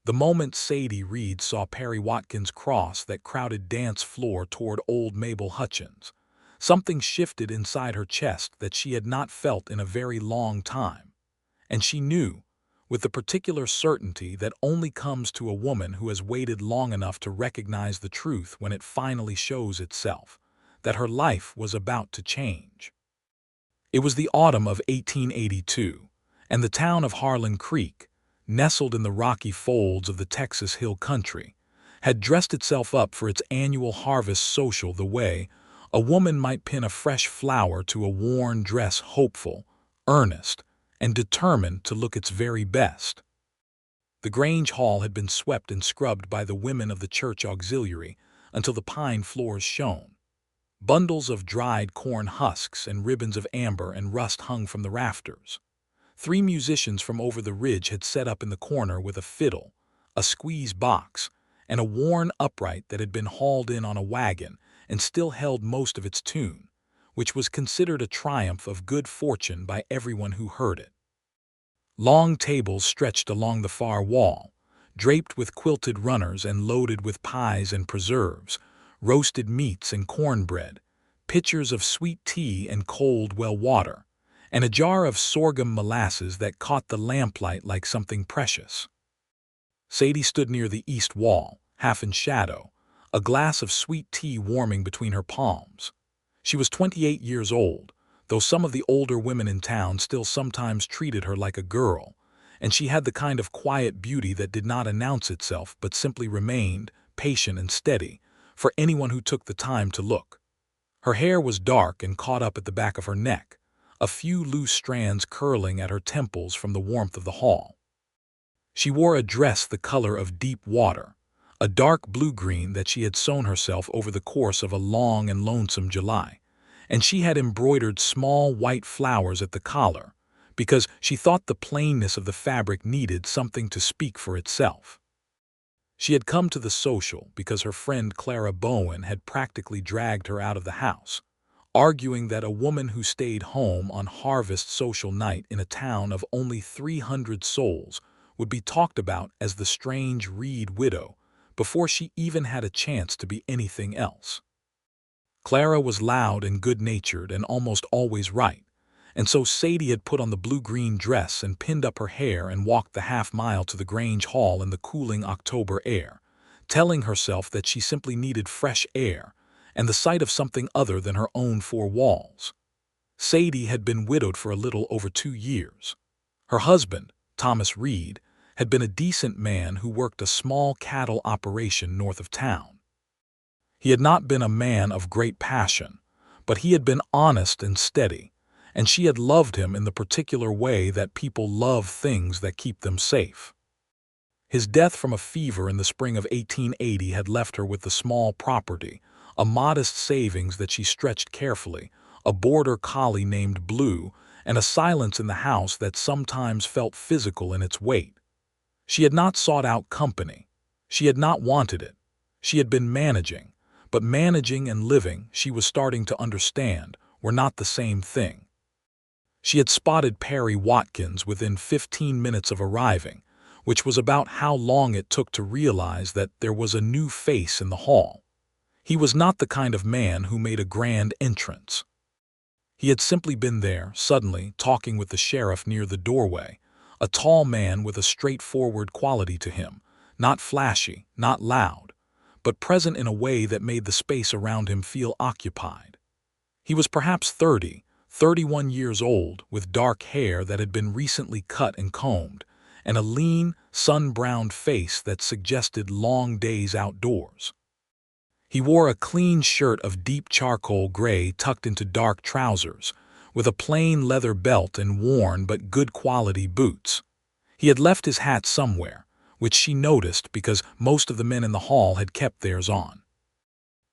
The moment Sadie Reed saw Perry Watkins cross that crowded dance floor toward old Mabel Hutchins, something shifted inside her chest that she had not felt in a very long time, and she knew, with the particular certainty that only comes to a woman who has waited long enough to recognize the truth when it finally shows itself, that her life was about to change. It was the autumn of 1882, and the town of Harlan Creek, nestled in the rocky folds of the Texas Hill Country, had dressed itself up for its annual harvest social the way a woman might pin a fresh flower to a worn dress, hopeful, earnest, and determined to look its very best. The Grange Hall had been swept and scrubbed by the women of the church auxiliary until the pine floors shone. Bundles of dried corn husks and ribbons of amber and rust hung from the rafters. 3 musicians from over the ridge had set up in the corner with a fiddle, a squeeze box, and a worn upright that had been hauled in on a wagon and still held most of its tune, which was considered a triumph of good fortune by everyone who heard it. Long tables stretched along the far wall, draped with quilted runners and loaded with pies and preserves, roasted meats and cornbread, pitchers of sweet tea and cold well water, and a jar of sorghum molasses that caught the lamplight like something precious. Sadie stood near the east wall, half in shadow, a glass of sweet tea warming between her palms. She was 28 years old, though some of the older women in town still sometimes treated her like a girl, and she had the kind of quiet beauty that did not announce itself but simply remained, patient and steady, for anyone who took the time to look. Her hair was dark and caught up at the back of her neck, a few loose strands curling at her temples from the warmth of the hall. She wore a dress the color of deep water, a dark blue-green that she had sewn herself over the course of a long and lonesome July, and she had embroidered small white flowers at the collar, because she thought the plainness of the fabric needed something to speak for itself. She had come to the social because her friend Clara Bowen had practically dragged her out of the house, arguing that a woman who stayed home on harvest social night in a town of only 300 souls would be talked about as the strange Reed widow before she even had a chance to be anything else. Clara was loud and good-natured and almost always right, and so Sadie had put on the blue-green dress and pinned up her hair and walked the half-mile to the Grange Hall in the cooling October air, telling herself that she simply needed fresh air and the sight of something other than her own 4 walls. Sadie had been widowed for a little over 2 years. Her husband, Thomas Reed, had been a decent man who worked a small cattle operation north of town. He had not been a man of great passion, but he had been honest and steady, and she had loved him in the particular way that people love things that keep them safe. His death from a fever in the spring of 1880 had left her with the small property, a modest savings that she stretched carefully, a border collie named Blue, and a silence in the house that sometimes felt physical in its weight. She had not sought out company. She had not wanted it. She had been managing, but managing and living, she was starting to understand, were not the same thing. She had spotted Perry Watkins within 15 minutes of arriving, which was about how long it took to realize that there was a new face in the hall. He was not the kind of man who made a grand entrance. He had simply been there, suddenly, talking with the sheriff near the doorway, a tall man with a straightforward quality to him, not flashy, not loud, but present in a way that made the space around him feel occupied. He was perhaps 30, 31 years old, with dark hair that had been recently cut and combed, and a lean, sun-browned face that suggested long days outdoors. He wore a clean shirt of deep charcoal gray tucked into dark trousers, with a plain leather belt and worn but good-quality boots. He had left his hat somewhere, which she noticed because most of the men in the hall had kept theirs on.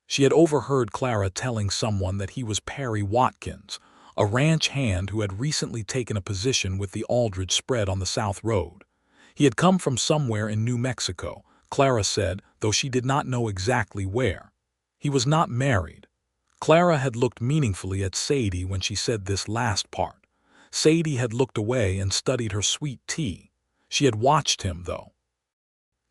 She had overheard Clara telling someone that he was Perry Watkins, a ranch hand who had recently taken a position with the Aldridge spread on the South Road. He had come from somewhere in New Mexico, Clara said, though she did not know exactly where. He was not married. Clara had looked meaningfully at Sadie when she said this last part. Sadie had looked away and studied her sweet tea. She had watched him, though.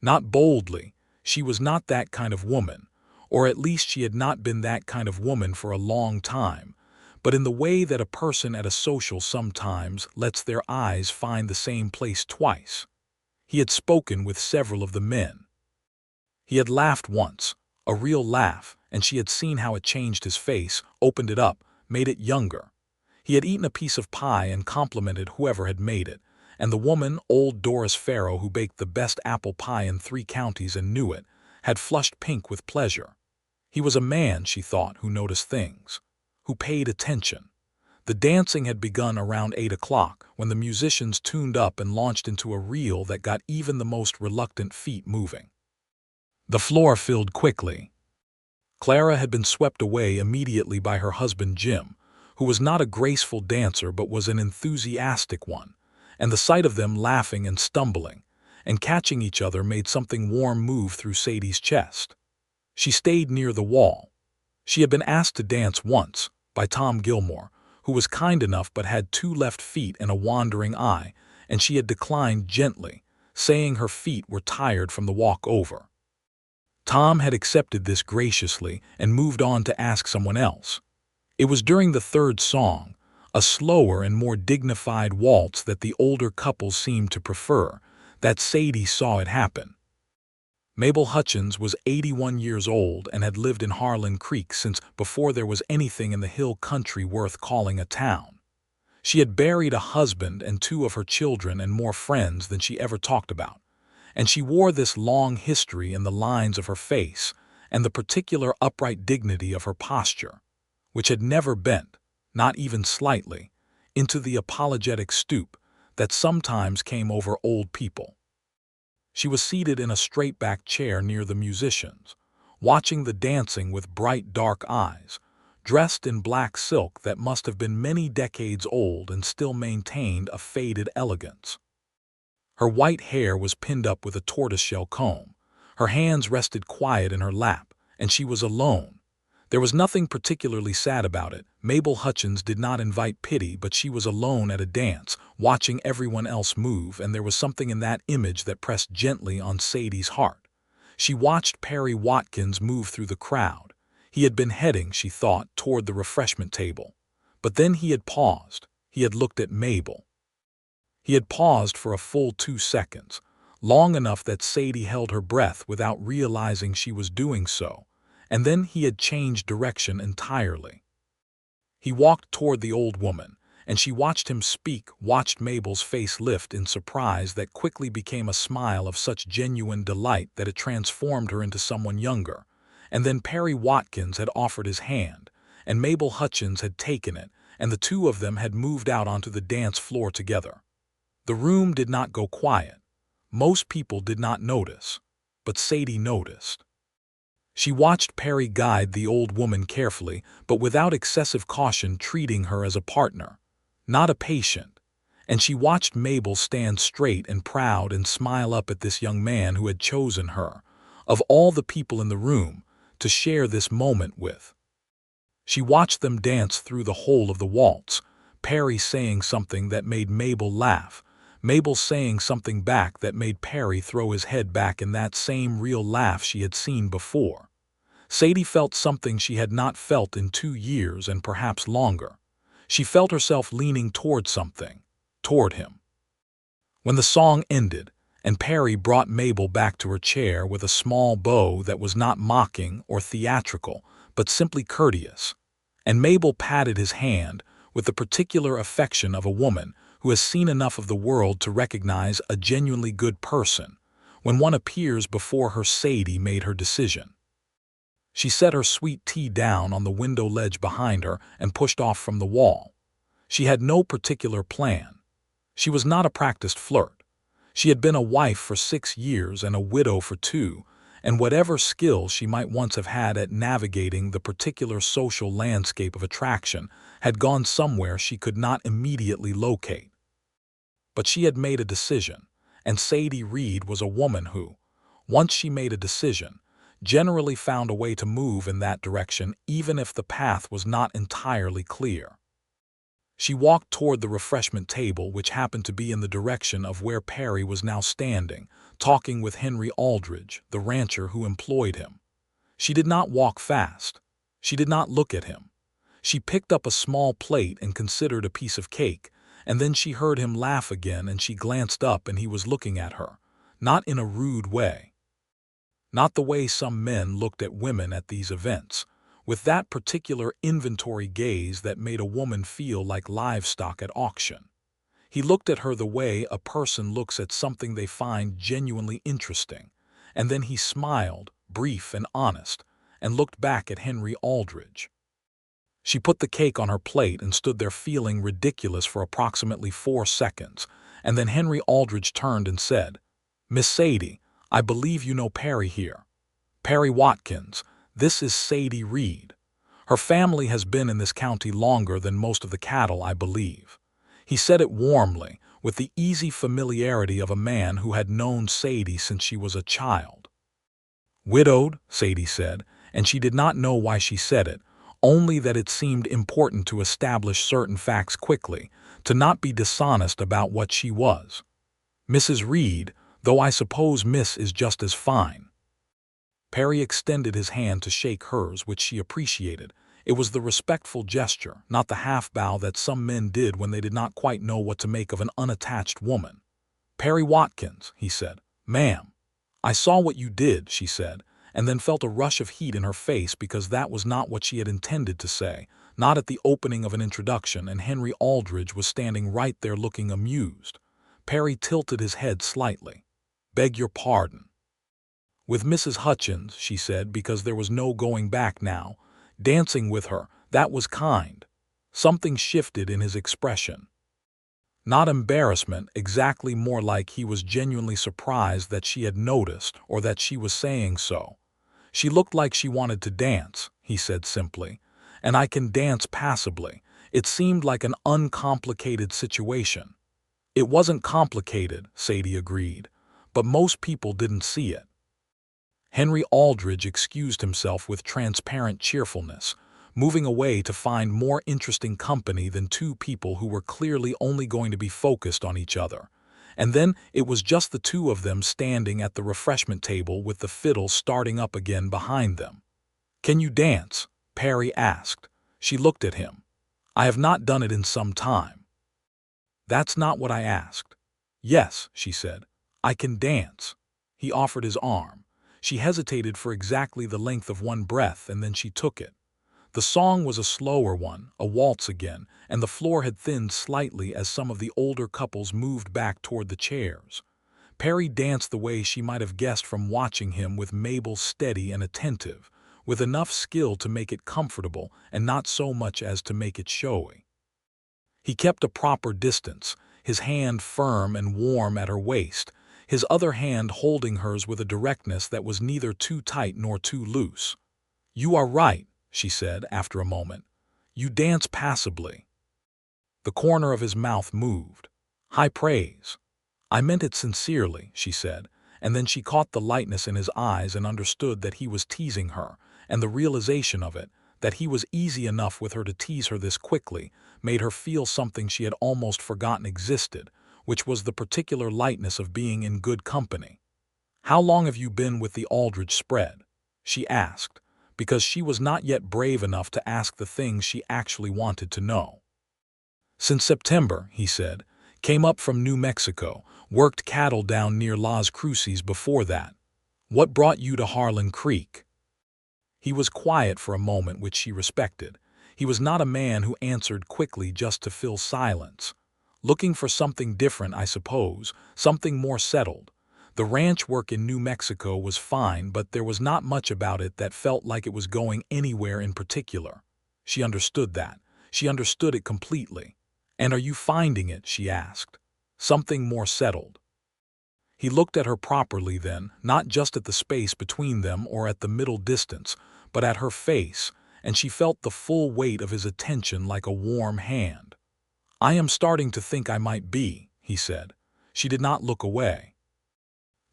Not boldly, she was not that kind of woman, or at least she had not been that kind of woman for a long time, but in the way that a person at a social sometimes lets their eyes find the same place twice. He had spoken with several of the men. He had laughed once, a real laugh, and she had seen how it changed his face, opened it up, made it younger. He had eaten a piece of pie and complimented whoever had made it, and the woman, old Doris Farrow, who baked the best apple pie in 3 counties and knew it, had flushed pink with pleasure. He was a man, she thought, who noticed things, who paid attention. The dancing had begun around 8 o'clock, when the musicians tuned up and launched into a reel that got even the most reluctant feet moving. The floor filled quickly. Clara had been swept away immediately by her husband Jim, who was not a graceful dancer but was an enthusiastic one, and the sight of them laughing and stumbling and catching each other made something warm move through Sadie's chest. She stayed near the wall. She had been asked to dance once by Tom Gilmore, who was kind enough but had 2 left feet and a wandering eye, and she had declined gently, saying her feet were tired from the walk over. Tom had accepted this graciously and moved on to ask someone else. It was during the 3rd song, a slower and more dignified waltz that the older couple seemed to prefer, that Sadie saw it happen. Mabel Hutchins was 81 years old and had lived in Harlan Creek since before there was anything in the hill country worth calling a town. She had buried a husband and 2 of her children and more friends than she ever talked about, and she wore this long history in the lines of her face and the particular upright dignity of her posture, which had never bent, not even slightly, into the apologetic stoop that sometimes came over old people. She was seated in a straight-back chair near the musicians, watching the dancing with bright dark eyes, dressed in black silk that must have been many decades old and still maintained a faded elegance. Her white hair was pinned up with a tortoiseshell comb. Her hands rested quiet in her lap, and she was alone. There was nothing particularly sad about it. Mabel Hutchins did not invite pity, but she was alone at a dance, watching everyone else move, and there was something in that image that pressed gently on Sadie's heart. She watched Perry Watkins move through the crowd. He had been heading, she thought, toward the refreshment table. But then he had paused. He had looked at Mabel. He had paused for a full 2 seconds, long enough that Sadie held her breath without realizing she was doing so, and then he had changed direction entirely. He walked toward the old woman, and she watched him speak, watched Mabel's face lift in surprise that quickly became a smile of such genuine delight that it transformed her into someone younger. And then Perry Watkins had offered his hand, and Mabel Hutchins had taken it, and the 2 of them had moved out onto the dance floor together. The room did not go quiet. Most people did not notice, but Sadie noticed. She watched Perry guide the old woman carefully, but without excessive caution, treating her as a partner, not a patient, and she watched Mabel stand straight and proud and smile up at this young man who had chosen her, of all the people in the room, to share this moment with. She watched them dance through the whole of the waltz, Perry saying something that made Mabel laugh, Mabel saying something back that made Perry throw his head back in that same real laugh she had seen before. Sadie felt something she had not felt in 2 years and perhaps longer. She felt herself leaning toward something, toward him. When the song ended, and Perry brought Mabel back to her chair with a small bow that was not mocking or theatrical, but simply courteous, and Mabel patted his hand with the particular affection of a woman who has seen enough of the world to recognize a genuinely good person when one appears before her, Sadie made her decision. She set her sweet tea down on the window ledge behind her and pushed off from the wall. She had no particular plan. She was not a practiced flirt. She had been a wife for 6 years and a widow for 2, and whatever skill she might once have had at navigating the particular social landscape of attraction had gone somewhere she could not immediately locate. But she had made a decision, and Sadie Reed was a woman who, once she made a decision, generally found a way to move in that direction even if the path was not entirely clear. She walked toward the refreshment table, which happened to be in the direction of where Perry was now standing, talking with Henry Aldridge, the rancher who employed him. She did not walk fast. She did not look at him. She picked up a small plate and considered a piece of cake, and then she heard him laugh again, and she glanced up and he was looking at her, not in a rude way. Not the way some men looked at women at these events, with that particular inventory gaze that made a woman feel like livestock at auction. He looked at her the way a person looks at something they find genuinely interesting, and then he smiled, brief and honest, and looked back at Henry Aldridge. She put the cake on her plate and stood there feeling ridiculous for approximately 4 seconds, and then Henry Aldridge turned and said, "Miss Sadie, I believe you know Perry here. Perry Watkins, this is Sadie Reed. Her family has been in this county longer than most of the cattle, I believe." He said it warmly, with the easy familiarity of a man who had known Sadie since she was a child. "Widowed," Sadie said, and she did not know why she said it, only that it seemed important to establish certain facts quickly, to not be dishonest about what she was. "Mrs. Reed, though I suppose Miss is just as fine." Perry extended his hand to shake hers, which she appreciated. It was the respectful gesture, not the half-bow that some men did when they did not quite know what to make of an unattached woman. "Perry Watkins," he said. "Ma'am." "I saw what you did," she said, and then felt a rush of heat in her face because that was not what she had intended to say, not at the opening of an introduction, and Henry Aldridge was standing right there looking amused. Perry tilted his head slightly. "Beg your pardon." "With Mrs. Hutchins," she said, because there was no going back now. "Dancing with her, that was kind." Something shifted in his expression. Not embarrassment, exactly, more like he was genuinely surprised that she had noticed or that she was saying so. "She looked like she wanted to dance," he said simply, "and I can dance passably." It seemed like an uncomplicated situation. "It wasn't complicated," Sadie agreed, "but most people didn't see it." Henry Aldridge excused himself with transparent cheerfulness, moving away to find more interesting company than two people who were clearly only going to be focused on each other. And then it was just the two of them standing at the refreshment table with the fiddle starting up again behind them. "Can you dance?" Perry asked. She looked at him. "I have not done it in some time." "That's not what I asked." "Yes," she said. "I can dance." He offered his arm. She hesitated for exactly the length of one breath, and then she took it. The song was a slower one, a waltz again, and the floor had thinned slightly as some of the older couples moved back toward the chairs. Perry danced the way she might have guessed from watching him, with Mabel steady and attentive, with enough skill to make it comfortable and not so much as to make it showy. He kept a proper distance, his hand firm and warm at her waist, his other hand holding hers with a directness that was neither too tight nor too loose. "You are right," she said after a moment. "You dance passably." The corner of his mouth moved. "High praise." "I meant it sincerely," she said, and then she caught the lightness in his eyes and understood that he was teasing her, and the realization of it, that he was easy enough with her to tease her this quickly, made her feel something she had almost forgotten existed, which was the particular lightness of being in good company. "How long have you been with the Aldridge spread?" she asked, because she was not yet brave enough to ask the things she actually wanted to know. "Since September," he said. "Came up from New Mexico, worked cattle down near Las Cruces before that." "What brought you to Harlan Creek?" He was quiet for a moment, which she respected. He was not a man who answered quickly just to fill silence. "Looking for something different, I suppose, something more settled. The ranch work in New Mexico was fine, but there was not much about it that felt like it was going anywhere in particular." She understood that. She understood it completely. "And are you finding it?" she asked. "Something more settled?" He looked at her properly then, not just at the space between them or at the middle distance, but at her face, and she felt the full weight of his attention like a warm hand. "I am starting to think I might be," he said. She did not look away.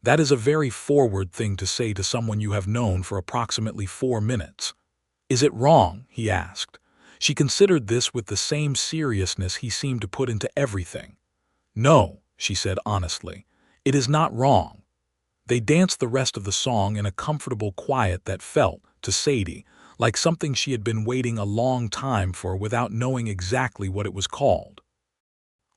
"That is a very forward thing to say to someone you have known for approximately 4 minutes. "Is it wrong?" he asked. She considered this with the same seriousness he seemed to put into everything. "No," she said honestly, "it is not wrong." They danced the rest of the song in a comfortable quiet that felt, to Sadie, like something she had been waiting a long time for without knowing exactly what it was called.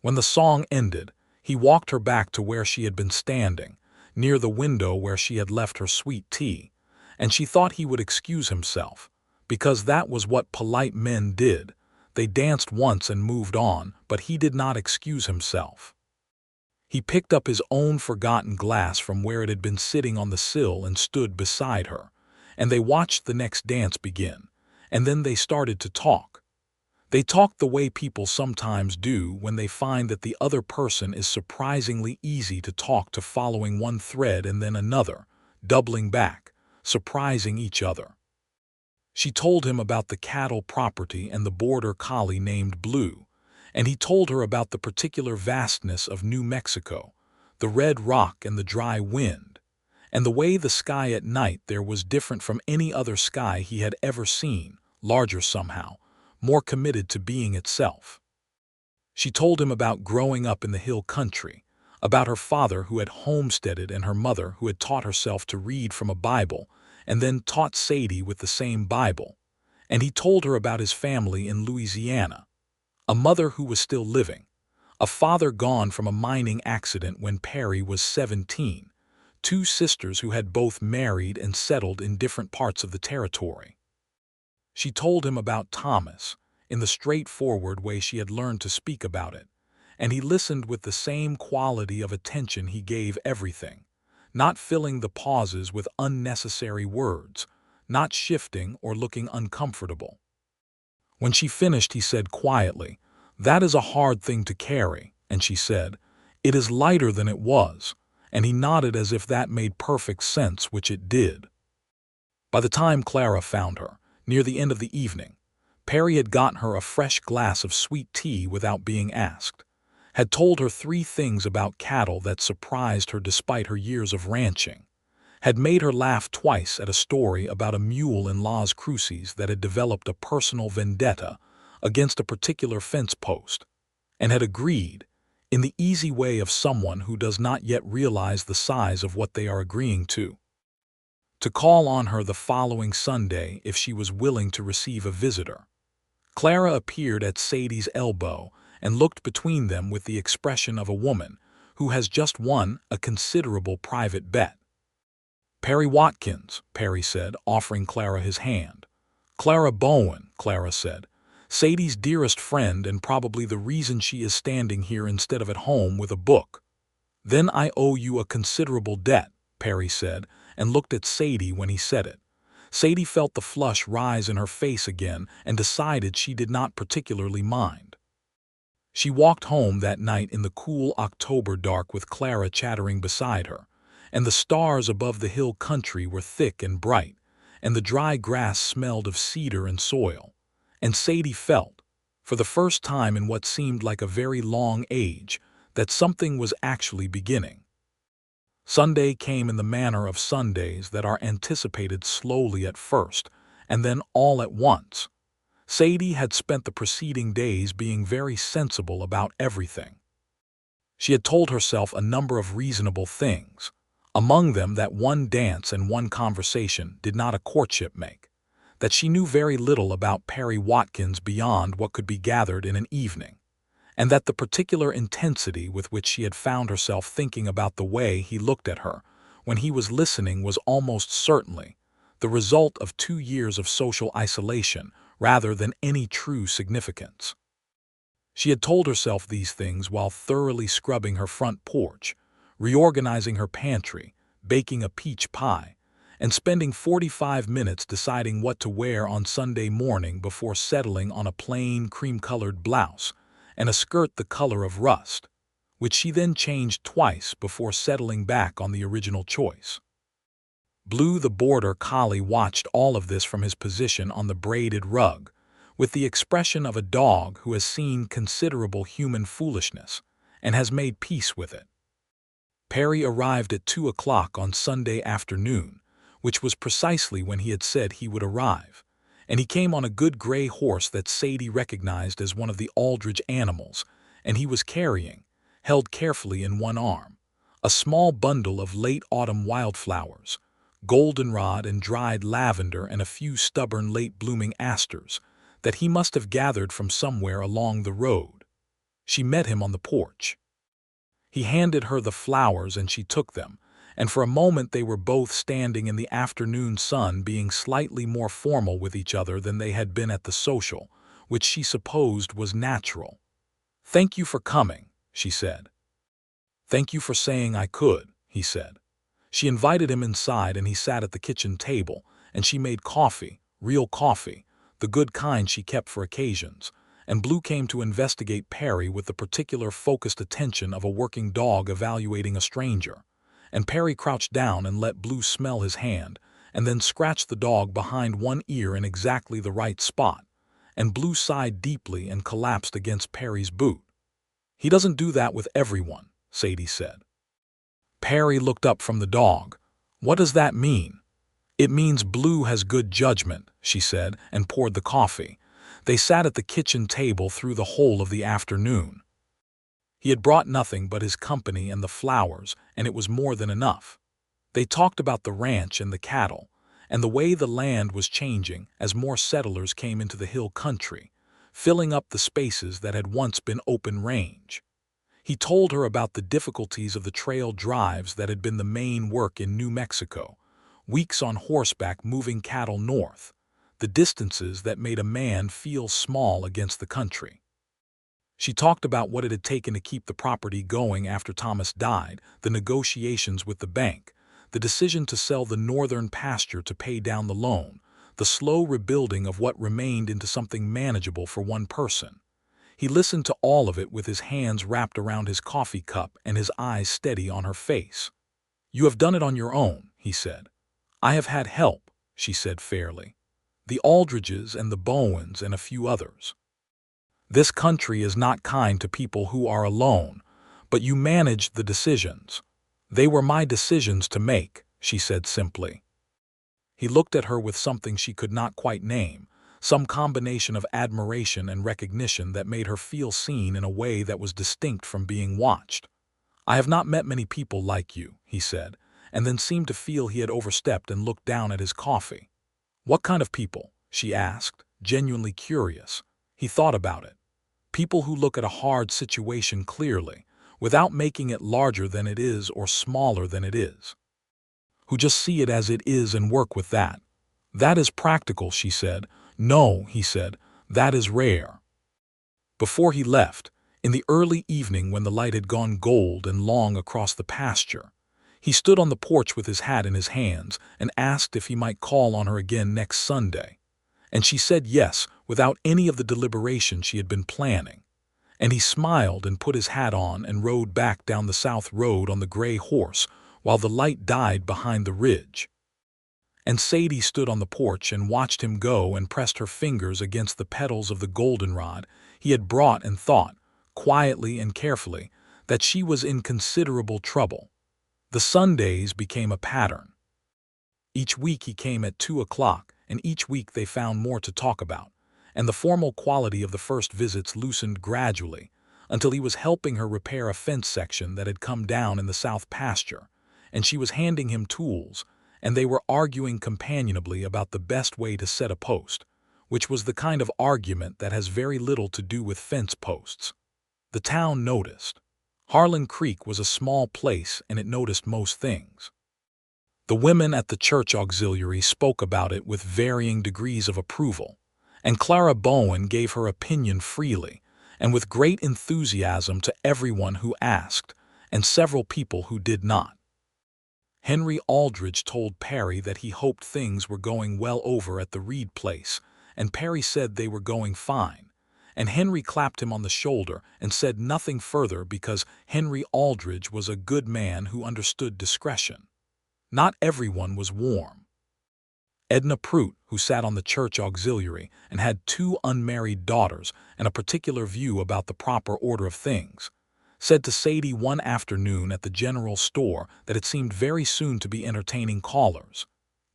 When the song ended, he walked her back to where she had been standing, near the window where she had left her sweet tea, and she thought he would excuse himself, because that was what polite men did. They danced once and moved on, but he did not excuse himself. He picked up his own forgotten glass from where it had been sitting on the sill and stood beside her, and they watched the next dance begin, and then they started to talk. They talked the way people sometimes do when they find that the other person is surprisingly easy to talk to, following one thread and then another, doubling back, surprising each other. She told him about the cattle property and the border collie named Blue, and he told her about the particular vastness of New Mexico, the red rock and the dry wind, and the way the sky at night there was different from any other sky he had ever seen, larger somehow, more committed to being itself. She told him about growing up in the hill country, about her father who had homesteaded and her mother who had taught herself to read from a Bible and then taught Sadie with the same Bible, and he told her about his family in Louisiana, a mother who was still living, a father gone from a mining accident when Perry was 17, two sisters who had both married and settled in different parts of the territory. She told him about Thomas, in the straightforward way she had learned to speak about it, and he listened with the same quality of attention he gave everything, not filling the pauses with unnecessary words, not shifting or looking uncomfortable. When she finished, he said quietly, "That is a hard thing to carry," and she said, "It is lighter than it was," and he nodded as if that made perfect sense, which it did. By the time Clara found her, near the end of the evening, Perry had gotten her a fresh glass of sweet tea without being asked, had told her 3 things about cattle that surprised her despite her years of ranching, had made her laugh twice at a story about a mule in Las Cruces that had developed a personal vendetta against a particular fence post, and had agreed, in the easy way of someone who does not yet realize the size of what they are agreeing to call on her the following Sunday if she was willing to receive a visitor. Clara appeared at Sadie's elbow and looked between them with the expression of a woman who has just won a considerable private bet. "Perry Watkins," Perry said, offering Clara his hand. "Clara Bowen," Clara said, "Sadie's dearest friend and probably the reason she is standing here instead of at home with a book." "Then I owe you a considerable debt," Perry said, and looked at Sadie when he said it. Sadie felt the flush rise in her face again and decided she did not particularly mind. She walked home that night in the cool October dark with Clara chattering beside her, and the stars above the hill country were thick and bright, and the dry grass smelled of cedar and soil, and Sadie felt, for the first time in what seemed like a very long age, that something was actually beginning. Sunday came in the manner of Sundays that are anticipated slowly at first, and then all at once. Sadie had spent the preceding days being very sensible about everything. She had told herself a number of reasonable things, among them that one dance and one conversation did not a courtship make, that she knew very little about Perry Watkins beyond what could be gathered in an evening, and that the particular intensity with which she had found herself thinking about the way he looked at her when he was listening was almost certainly the result of 2 years of social isolation rather than any true significance. She had told herself these things while thoroughly scrubbing her front porch, reorganizing her pantry, baking a peach pie, and spending 45 minutes deciding what to wear on Sunday morning before settling on a plain cream-colored blouse and a skirt the color of rust, which she then changed twice before settling back on the original choice. Blue the border collie watched all of this from his position on the braided rug, with the expression of a dog who has seen considerable human foolishness and has made peace with it. Perry arrived at 2 o'clock on Sunday afternoon, which was precisely when he had said he would arrive, and he came on a good gray horse that Sadie recognized as one of the Aldrich animals, and he was carrying, held carefully in one arm, a small bundle of late autumn wildflowers, goldenrod and dried lavender and a few stubborn late-blooming asters that he must have gathered from somewhere along the road. She met him on the porch. He handed her the flowers and she took them, and for a moment they were both standing in the afternoon sun being slightly more formal with each other than they had been at the social, which she supposed was natural. "Thank you for coming," she said. "Thank you for saying I could," he said. She invited him inside and he sat at the kitchen table, and she made coffee, real coffee, the good kind she kept for occasions, and Blue came to investigate Perry with the particular focused attention of a working dog evaluating a stranger, and Perry crouched down and let Blue smell his hand, and then scratched the dog behind one ear in exactly the right spot, and Blue sighed deeply and collapsed against Perry's boot. "He doesn't do that with everyone," Sadie said. Perry looked up from the dog. "What does that mean?" "It means Blue has good judgment," she said, and poured the coffee. They sat at the kitchen table through the whole of the afternoon. He had brought nothing but his company and the flowers, and it was more than enough. They talked about the ranch and the cattle, and the way the land was changing as more settlers came into the hill country, filling up the spaces that had once been open range. He told her about the difficulties of the trail drives that had been the main work in New Mexico, weeks on horseback moving cattle north, the distances that made a man feel small against the country. She talked about what it had taken to keep the property going after Thomas died, the negotiations with the bank, the decision to sell the northern pasture to pay down the loan, the slow rebuilding of what remained into something manageable for one person. He listened to all of it with his hands wrapped around his coffee cup and his eyes steady on her face. "You have done it on your own," he said. "I have had help," she said fairly. "The Aldridges and the Bowens and a few others. This country is not kind to people who are alone, but you managed the decisions." "They were my decisions to make," she said simply. He looked at her with something she could not quite name, some combination of admiration and recognition that made her feel seen in a way that was distinct from being watched. "I have not met many people like you," he said, and then seemed to feel he had overstepped and looked down at his coffee. "What kind of people?" she asked, genuinely curious. He thought about it. People who look at a hard situation clearly, without making it larger than it is or smaller than it is. Who just see it as it is and work with that. "That is practical," she said. "No," he said, "that is rare." Before he left, in the early evening when the light had gone gold and long across the pasture, he stood on the porch with his hat in his hands and asked if he might call on her again next Sunday. And she said yes, without any of the deliberation she had been planning. And he smiled and put his hat on and rode back down the south road on the gray horse while the light died behind the ridge. And Sadie stood on the porch and watched him go and pressed her fingers against the petals of the goldenrod he had brought and thought, quietly and carefully, that she was in considerable trouble. The Sundays became a pattern. Each week he came at 2 o'clock, and each week they found more to talk about, and the formal quality of the first visits loosened gradually, until he was helping her repair a fence section that had come down in the south pasture, and she was handing him tools, and they were arguing companionably about the best way to set a post, which was the kind of argument that has very little to do with fence posts. The town noticed. Harlan Creek was a small place and it noticed most things. The women at the church auxiliary spoke about it with varying degrees of approval, and Clara Bowen gave her opinion freely and with great enthusiasm to everyone who asked, and several people who did not. Henry Aldridge told Perry that he hoped things were going well over at the Reed place, and Perry said they were going fine, and Henry clapped him on the shoulder and said nothing further because Henry Aldridge was a good man who understood discretion. Not everyone was warm. Edna Prout, who sat on the church auxiliary and had 2 unmarried daughters and a particular view about the proper order of things, said to Sadie one afternoon at the general store that it seemed very soon to be entertaining callers,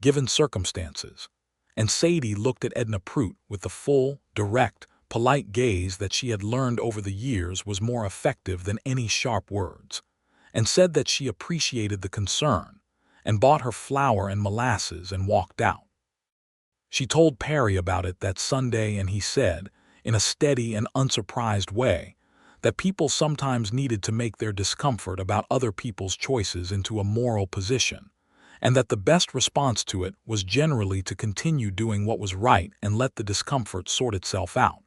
given circumstances, and Sadie looked at Edna Prout with the full, direct, polite gaze that she had learned over the years was more effective than any sharp words, and said that she appreciated the concern, and bought her flour and molasses and walked out. She told Perry about it that Sunday, and he said, in a steady and unsurprised way, that people sometimes needed to make their discomfort about other people's choices into a moral position, and that the best response to it was generally to continue doing what was right and let the discomfort sort itself out.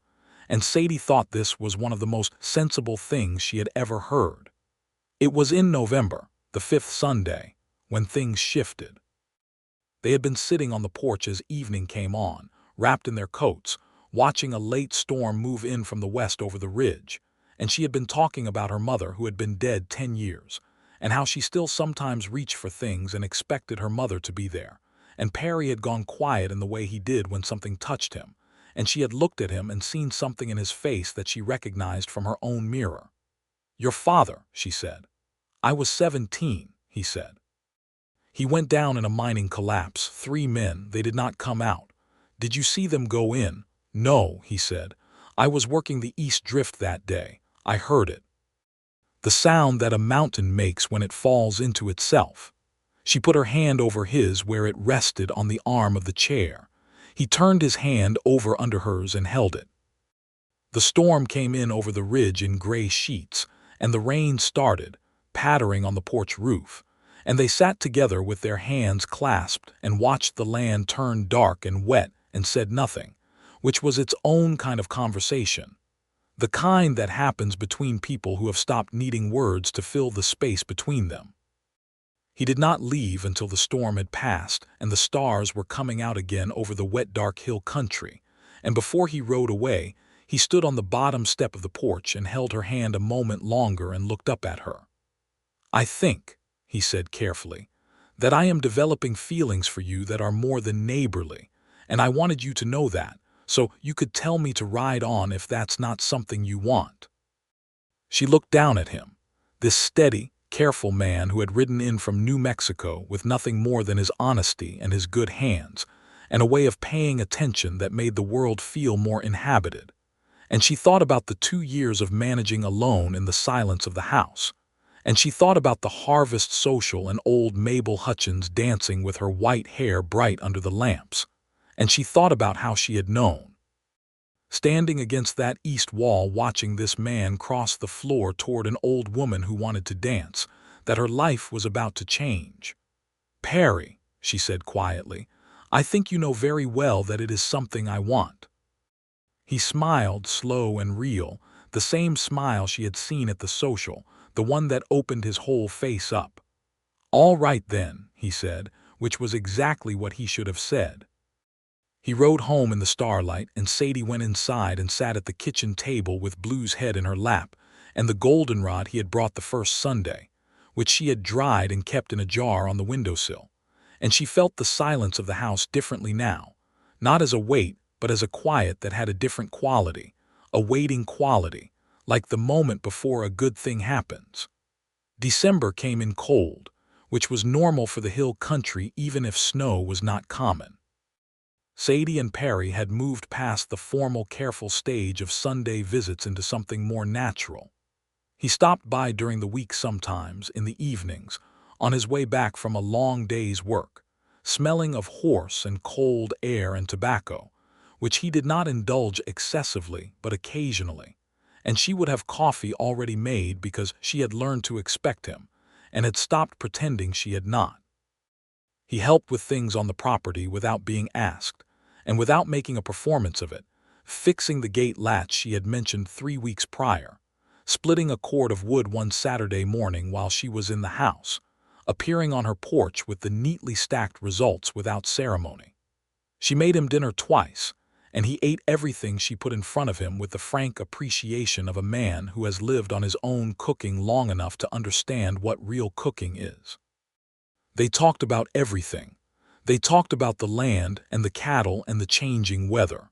And Sadie thought this was one of the most sensible things she had ever heard. It was in November, the 5th Sunday, when things shifted. They had been sitting on the porch as evening came on, wrapped in their coats, watching a late storm move in from the west over the ridge, and she had been talking about her mother who had been dead 10 years, and how she still sometimes reached for things and expected her mother to be there, and Perry had gone quiet in the way he did when something touched him, and she had looked at him and seen something in his face that she recognized from her own mirror. "Your father," she said. "I was 17, he said. "He went down in a mining collapse, 3 men, they did not come out. Did you see them go in?" "No," he said. "I was working the East Drift that day. I heard it. The sound that a mountain makes when it falls into itself." She put her hand over his where it rested on the arm of the chair. He turned his hand over under hers and held it. The storm came in over the ridge in gray sheets, and the rain started, pattering on the porch roof, and they sat together with their hands clasped and watched the land turn dark and wet and said nothing, which was its own kind of conversation, the kind that happens between people who have stopped needing words to fill the space between them. He did not leave until the storm had passed and the stars were coming out again over the wet dark hill country, and before he rode away, he stood on the bottom step of the porch and held her hand a moment longer and looked up at her. "I think," he said carefully, "that I am developing feelings for you that are more than neighborly, and I wanted you to know that, so you could tell me to ride on if that's not something you want." She looked down at him, this steady, careful man who had ridden in from New Mexico with nothing more than his honesty and his good hands, and a way of paying attention that made the world feel more inhabited. And she thought about the 2 years of managing alone in the silence of the house, and she thought about the harvest social and old Mabel Hutchins dancing with her white hair bright under the lamps, and she thought about how she had known, standing against that east wall watching this man cross the floor toward an old woman who wanted to dance, that her life was about to change. "Perry," she said quietly, "I think you know very well that it is something I want." He smiled, slow and real, the same smile she had seen at the social, the one that opened his whole face up. "All right then," he said, which was exactly what he should have said. He rode home in the starlight, and Sadie went inside and sat at the kitchen table with Blue's head in her lap and the goldenrod he had brought the first Sunday, which she had dried and kept in a jar on the windowsill, and she felt the silence of the house differently now, not as a weight, but as a quiet that had a different quality, a waiting quality, like the moment before a good thing happens. December came in cold, which was normal for the hill country even if snow was not common. Sadie and Perry had moved past the formal, careful stage of Sunday visits into something more natural. He stopped by during the week sometimes, in the evenings, on his way back from a long day's work, smelling of horse and cold air and tobacco, which he did not indulge excessively but occasionally, and she would have coffee already made because she had learned to expect him, and had stopped pretending she had not. He helped with things on the property without being asked, and without making a performance of it, fixing the gate latch she had mentioned 3 weeks prior, splitting a cord of wood one Saturday morning while she was in the house, appearing on her porch with the neatly stacked results without ceremony. She made him dinner twice, and he ate everything she put in front of him with the frank appreciation of a man who has lived on his own cooking long enough to understand what real cooking is. They talked about everything. They talked about the land and the cattle and the changing weather.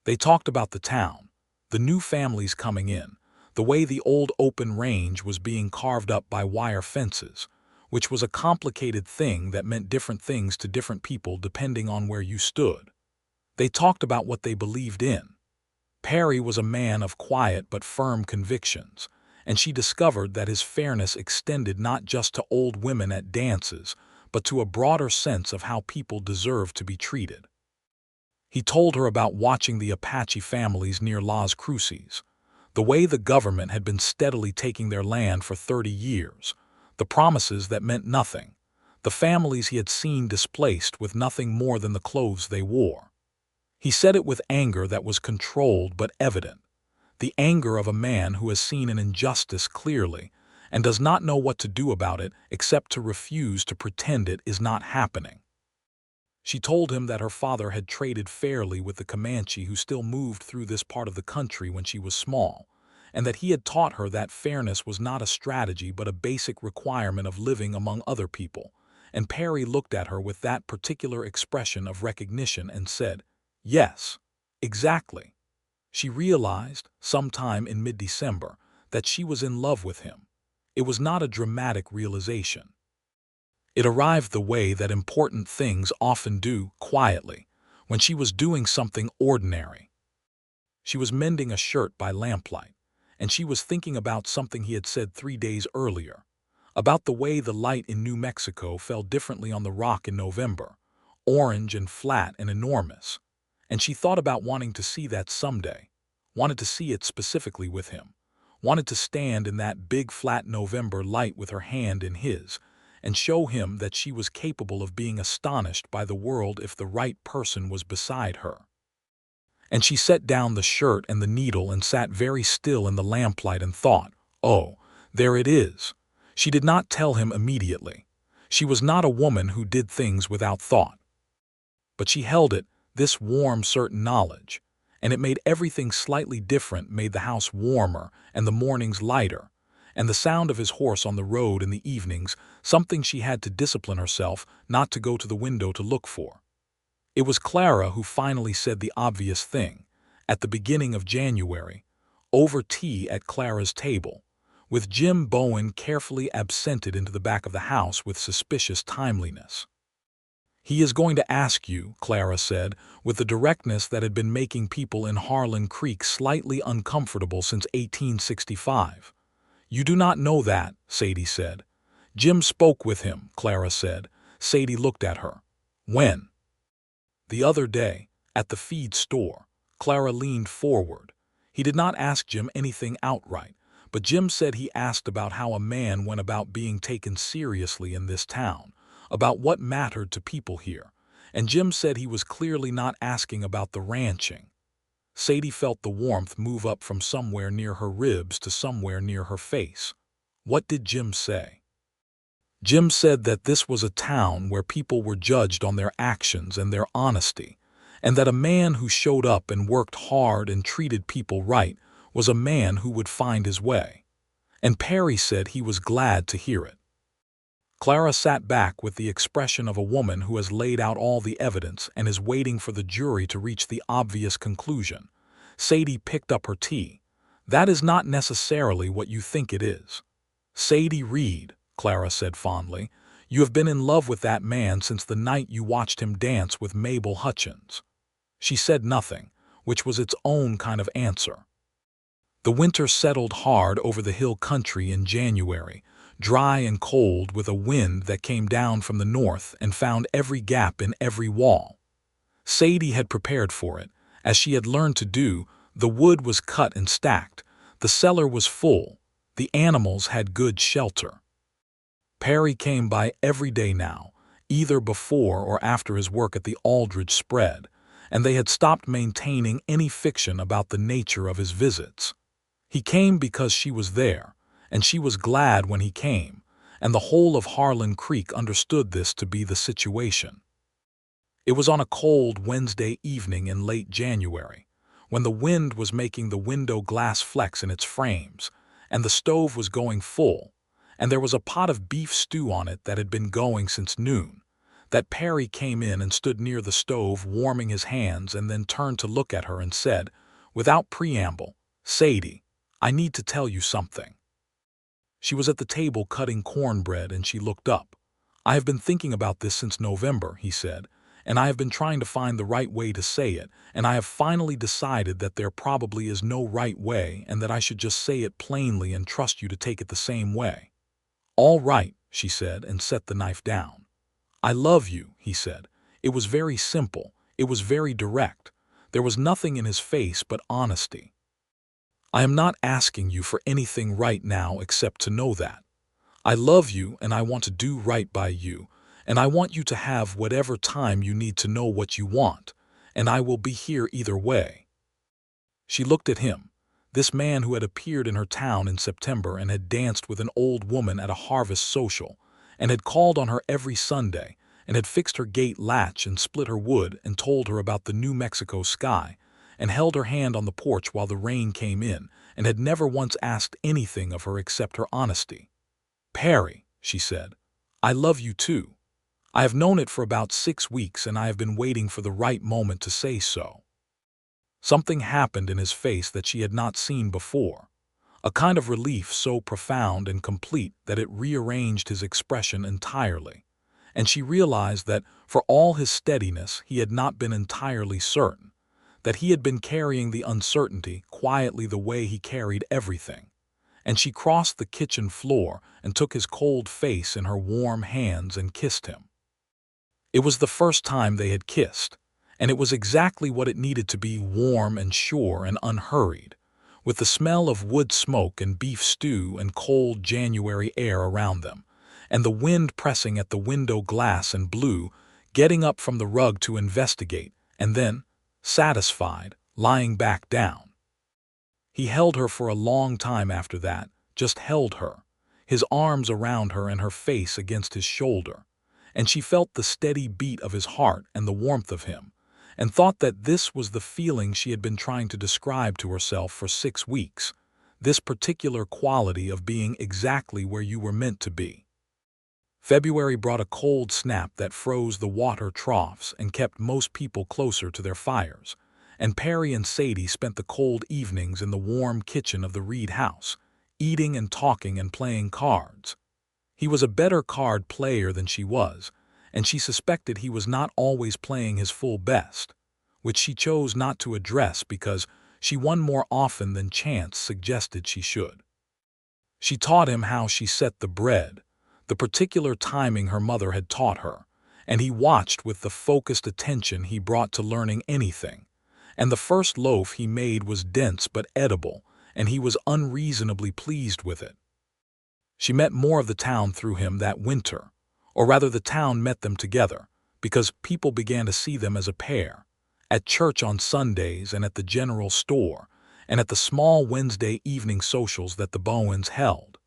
They talked about the town, the new families coming in, the way the old open range was being carved up by wire fences, which was a complicated thing that meant different things to different people depending on where you stood. They talked about what they believed in. Perry was a man of quiet but firm convictions, and she discovered that his fairness extended not just to old women at dances, but to a broader sense of how people deserved to be treated. He told her about watching the Apache families near Las Cruces, the way the government had been steadily taking their land for 30 years, the promises that meant nothing, the families he had seen displaced with nothing more than the clothes they wore. He said it with anger that was controlled but evident, the anger of a man who has seen an injustice clearly and does not know what to do about it except to refuse to pretend it is not happening. She told him that her father had traded fairly with the Comanche who still moved through this part of the country when she was small, and that he had taught her that fairness was not a strategy but a basic requirement of living among other people. And Perry looked at her with that particular expression of recognition and said, "Yes, exactly." She realized, sometime in mid-December, that she was in love with him. It was not a dramatic realization. It arrived the way that important things often do, quietly, when she was doing something ordinary. She was mending a shirt by lamplight, and she was thinking about something he had said 3 days earlier, about the way the light in New Mexico fell differently on the rock in November, orange and flat and enormous. And she thought about wanting to see that someday, wanted to see it specifically with him, wanted to stand in that big flat November light with her hand in his, and show him that she was capable of being astonished by the world if the right person was beside her. And she set down the shirt and the needle and sat very still in the lamplight and thought, "Oh, there it is." She did not tell him immediately. She was not a woman who did things without thought. But she held it, this warm, certain knowledge, and it made everything slightly different, made the house warmer and the mornings lighter, and the sound of his horse on the road in the evenings something she had to discipline herself not to go to the window to look for. It was Clara who finally said the obvious thing, at the beginning of January, over tea at Clara's table, with Jim Bowen carefully absented into the back of the house with suspicious timeliness. "He is going to ask you," Clara said, with the directness that had been making people in Harlan Creek slightly uncomfortable since 1865. "You do not know that," Sadie said. "Jim spoke with him," Clara said. Sadie looked at her. "When?" "The other day, at the feed store." Clara leaned forward. "He did not ask Jim anything outright, but Jim said he asked about how a man went about being taken seriously in this town, about what mattered to people here, and Jim said he was clearly not asking about the ranching." Sadie felt the warmth move up from somewhere near her ribs to somewhere near her face. "What did Jim say?" "Jim said that this was a town where people were judged on their actions and their honesty, and that a man who showed up and worked hard and treated people right was a man who would find his way. And Perry said he was glad to hear it." Clara sat back with the expression of a woman who has laid out all the evidence and is waiting for the jury to reach the obvious conclusion. Sadie picked up her tea. "That is not necessarily what you think it is." "Sadie Reed," Clara said fondly, "you have been in love with that man since the night you watched him dance with Mabel Hutchins." She said nothing, which was its own kind of answer. The winter settled hard over the hill country in January, dry and cold, with a wind that came down from the north and found every gap in every wall. Sadie had prepared for it, as she had learned to do. The wood was cut and stacked, the cellar was full, the animals had good shelter. Perry came by every day now, either before or after his work at the Aldrich spread, and they had stopped maintaining any fiction about the nature of his visits. He came because she was there, and she was glad when he came, and the whole of Harlan Creek understood this to be the situation. It was on a cold Wednesday evening in late January, when the wind was making the window glass flecks in its frames, and the stove was going full, and there was a pot of beef stew on it that had been going since noon, that Perry came in and stood near the stove warming his hands and then turned to look at her and said, without preamble, "Sadie, I need to tell you something." She was at the table cutting cornbread and she looked up. "I have been thinking about this since November," he said, "and I have been trying to find the right way to say it, and I have finally decided that there probably is no right way and that I should just say it plainly and trust you to take it the same way." "All right," she said and set the knife down. "I love you," he said. It was very simple. It was very direct. There was nothing in his face but honesty. "I am not asking you for anything right now except to know that. I love you and I want to do right by you, and I want you to have whatever time you need to know what you want, and I will be here either way." She looked at him, this man who had appeared in her town in September and had danced with an old woman at a harvest social, and had called on her every Sunday, and had fixed her gate latch and split her wood and told her about the New Mexico sky, and held her hand on the porch while the rain came in, and had never once asked anything of her except her honesty. "Perry," she said, "I love you too. I have known it for about 6 weeks and I have been waiting for the right moment to say so." Something happened in his face that she had not seen before, a kind of relief so profound and complete that it rearranged his expression entirely, and she realized that for all his steadiness he had not been entirely certain, that he had been carrying the uncertainty quietly the way he carried everything, and she crossed the kitchen floor and took his cold face in her warm hands and kissed him. It was the first time they had kissed, and it was exactly what it needed to be, warm and sure and unhurried, with the smell of wood smoke and beef stew and cold January air around them, and the wind pressing at the window glass and Blue getting up from the rug to investigate, and then, satisfied, lying back down. He held her for a long time after that, just held her, his arms around her and her face against his shoulder, and she felt the steady beat of his heart and the warmth of him, and thought that this was the feeling she had been trying to describe to herself for 6 weeks, this particular quality of being exactly where you were meant to be. February brought a cold snap that froze the water troughs and kept most people closer to their fires, and Perry and Sadie spent the cold evenings in the warm kitchen of the Reed house, eating and talking and playing cards. He was a better card player than she was, and she suspected he was not always playing his full best, which she chose not to address because she won more often than chance suggested she should. She taught him how she set the bread, the particular timing her mother had taught her, and he watched with the focused attention he brought to learning anything, and the first loaf he made was dense but edible, and he was unreasonably pleased with it. She met more of the town through him that winter, or rather the town met them together, because people began to see them as a pair, at church on Sundays and at the general store, and at the small Wednesday evening socials that the Bowens held.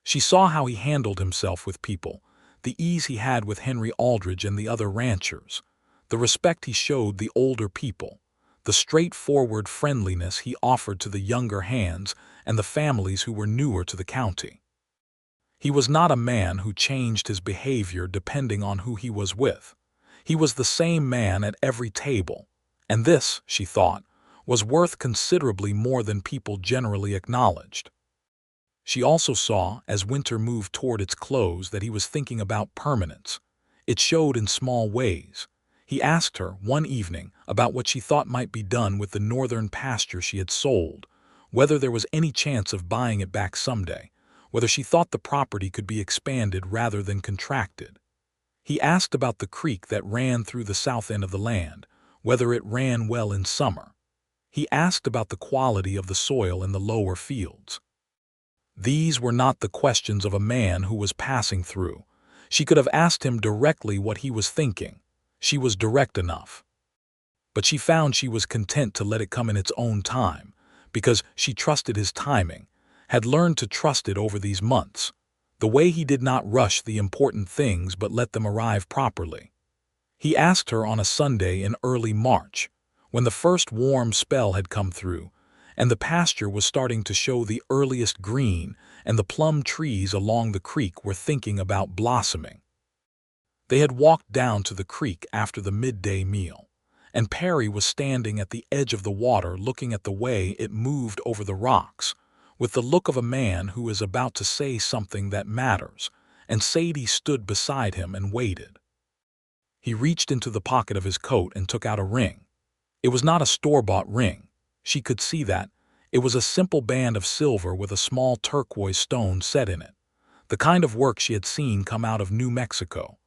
She saw how he handled himself with people, the ease he had with Henry Aldridge and the other ranchers, the respect he showed the older people, the straightforward friendliness he offered to the younger hands and the families who were newer to the county. He was not a man who changed his behavior depending on who he was with. He was the same man at every table, and this, she thought, was worth considerably more than people generally acknowledged. She also saw, as winter moved toward its close, that he was thinking about permanence. It showed in small ways. He asked her, one evening, about what she thought might be done with the northern pasture she had sold, whether there was any chance of buying it back someday, whether she thought the property could be expanded rather than contracted. He asked about the creek that ran through the south end of the land, whether it ran well in summer. He asked about the quality of the soil in the lower fields. These were not the questions of a man who was passing through. She could have asked him directly what he was thinking. She was direct enough. But she found she was content to let it come in its own time, because she trusted his timing, had learned to trust it over these months, the way he did not rush the important things but let them arrive properly. He asked her on a Sunday in early March, when the first warm spell had come through, and the pasture was starting to show the earliest green, and the plum trees along the creek were thinking about blossoming. They had walked down to the creek after the midday meal, and Perry was standing at the edge of the water looking at the way it moved over the rocks, with the look of a man who is about to say something that matters, and Sadie stood beside him and waited. He reached into the pocket of his coat and took out a ring. It was not a store-bought ring. She could see that. It was a simple band of silver with a small turquoise stone set in it, the kind of work she had seen come out of New Mexico.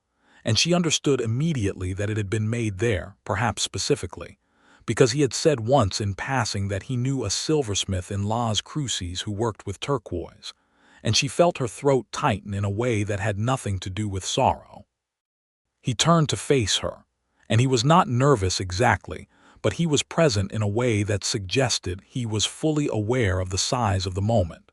And she understood immediately that it had been made there, perhaps specifically, because he had said once in passing that he knew a silversmith in Las Cruces who worked with turquoise, and she felt her throat tighten in a way that had nothing to do with sorrow. He turned to face her, and he was not nervous exactly, but he was present in a way that suggested he was fully aware of the size of the moment.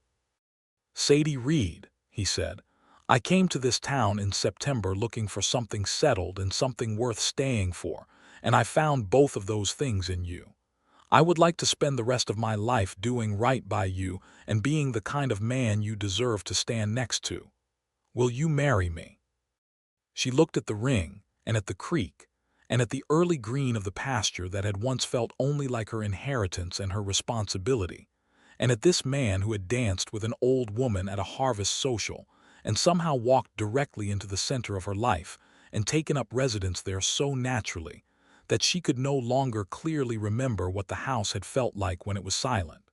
"Sadie Reed," he said, "I came to this town in September looking for something settled and something worth staying for, and I found both of those things in you. I would like to spend the rest of my life doing right by you and being the kind of man you deserve to stand next to. Will you marry me?" She looked at the ring, and at the creek, and at the early green of the pasture that had once felt only like her inheritance and her responsibility, and at this man who had danced with an old woman at a harvest social, and somehow walked directly into the center of her life and taken up residence there so naturally that she could no longer clearly remember what the house had felt like when it was silent.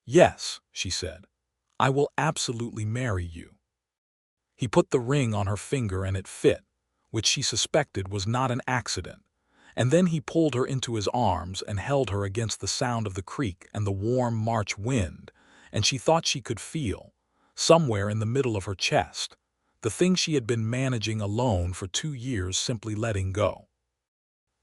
"Yes," she said, "I will absolutely marry you." He put the ring on her finger and it fit, which she suspected was not an accident, and then he pulled her into his arms and held her against the sound of the creek and the warm March wind, and she thought she could feel, somewhere in the middle of her chest, the thing she had been managing alone for 2 years simply letting go.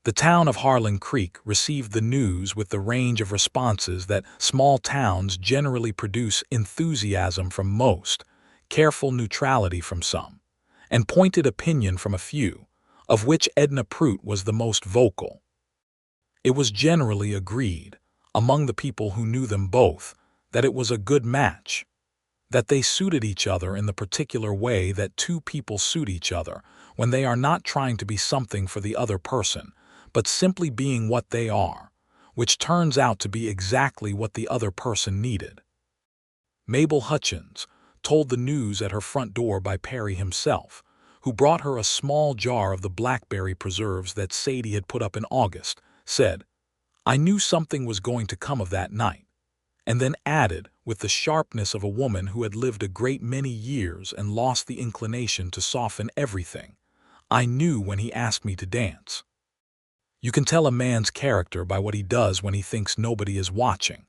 The town of Harlan Creek received the news with the range of responses that small towns generally produce: enthusiasm from most, careful neutrality from some, and pointed opinion from a few, of which Edna Prout was the most vocal. It was generally agreed, among the people who knew them both, that it was a good match, that they suited each other in the particular way that two people suit each other when they are not trying to be something for the other person, but simply being what they are, which turns out to be exactly what the other person needed. Mabel Hutchins, told the news at her front door by Perry himself, who brought her a small jar of the blackberry preserves that Sadie had put up in August, said, "I knew something was going to come of that night," and then added, with the sharpness of a woman who had lived a great many years and lost the inclination to soften everything, "I knew when he asked me to dance." You can tell a man's character by what he does when he thinks nobody is watching,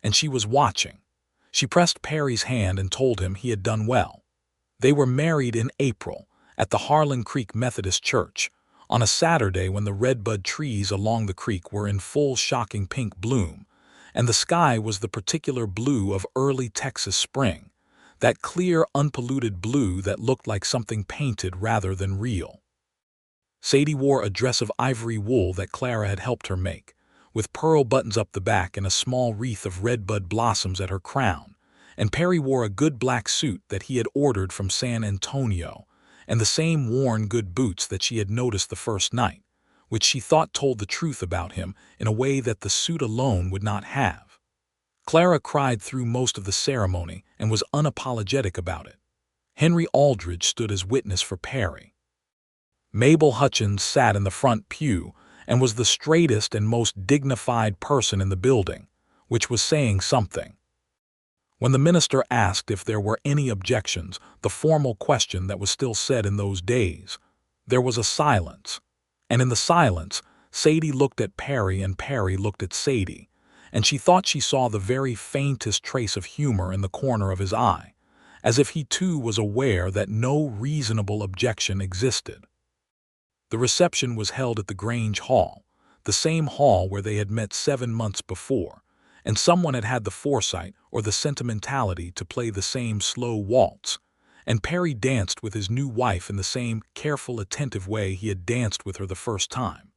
and she was watching. She pressed Perry's hand and told him he had done well. They were married in April, at the Harlan Creek Methodist Church, on a Saturday when the redbud trees along the creek were in full shocking pink bloom, and the sky was the particular blue of early Texas spring, that clear, unpolluted blue that looked like something painted rather than real. Sadie wore a dress of ivory wool that Clara had helped her make, with pearl buttons up the back and a small wreath of redbud blossoms at her crown, and Perry wore a good black suit that he had ordered from San Antonio, and the same worn good boots that she had noticed the first night, which she thought told the truth about him in a way that the suit alone would not have. Clara cried through most of the ceremony and was unapologetic about it. Henry Aldridge stood as witness for Perry. Mabel Hutchins sat in the front pew and was the straightest and most dignified person in the building, which was saying something. When the minister asked if there were any objections, the formal question that was still said in those days, there was a silence, and in the silence, Sadie looked at Perry and Perry looked at Sadie, and she thought she saw the very faintest trace of humor in the corner of his eye, as if he too was aware that no reasonable objection existed. The reception was held at the Grange Hall, the same hall where they had met 7 months before, and someone had had the foresight or the sentimentality to play the same slow waltz, and Perry danced with his new wife in the same careful, attentive way he had danced with her the first time,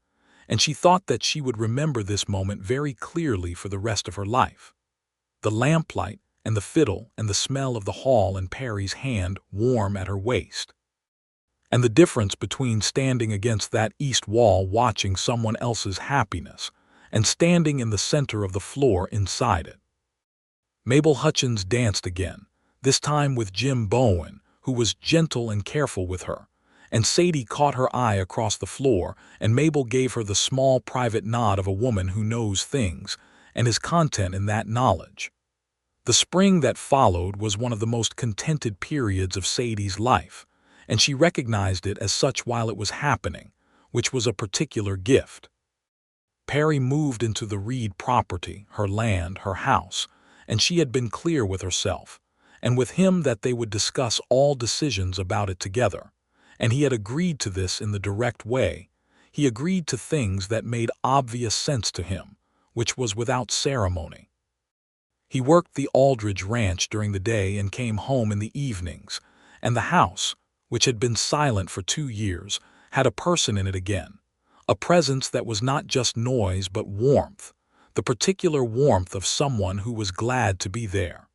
and she thought that she would remember this moment very clearly for the rest of her life. The lamplight and the fiddle and the smell of the hall and Perry's hand warm at her waist. And the difference between standing against that east wall watching someone else's happiness and standing in the center of the floor inside it. Mabel Hutchins danced again, this time with Jim Bowen, who was gentle and careful with her. And Sadie caught her eye across the floor, and Mabel gave her the small private nod of a woman who knows things, and is content in that knowledge. The spring that followed was one of the most contented periods of Sadie's life, and she recognized it as such while it was happening, which was a particular gift. Perry moved into the Reed property, her land, her house, and she had been clear with herself, and with him that they would discuss all decisions about it together. And he had agreed to this in the direct way. He agreed to things that made obvious sense to him, which was without ceremony. He worked the Aldridge ranch during the day and came home in the evenings, and the house, which had been silent for 2 years, had a person in it again, a presence that was not just noise but warmth, the particular warmth of someone who was glad to be there.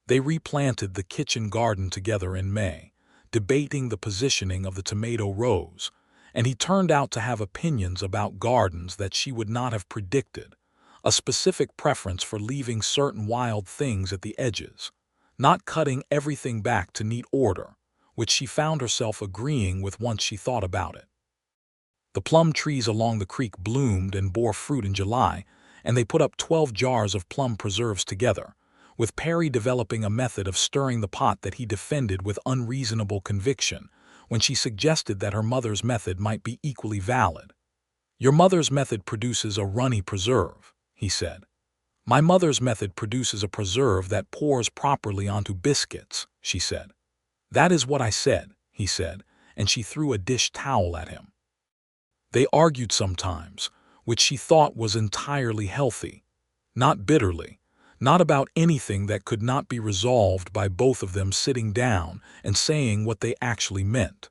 They replanted the kitchen garden together in May, debating the positioning of the tomato rows, and he turned out to have opinions about gardens that she would not have predicted, a specific preference for leaving certain wild things at the edges, not cutting everything back to neat order, which she found herself agreeing with once she thought about it. The plum trees along the creek bloomed and bore fruit in July, and they put up 12 jars of plum preserves together, with Perry developing a method of stirring the pot that he defended with unreasonable conviction when she suggested that her mother's method might be equally valid. "Your mother's method produces a runny preserve," he said. "My mother's method produces a preserve that pours properly onto biscuits," she said. "That is what I said," he said, and she threw a dish towel at him. They argued sometimes, which she thought was entirely healthy, not bitterly, not about anything that could not be resolved by both of them sitting down and saying what they actually meant.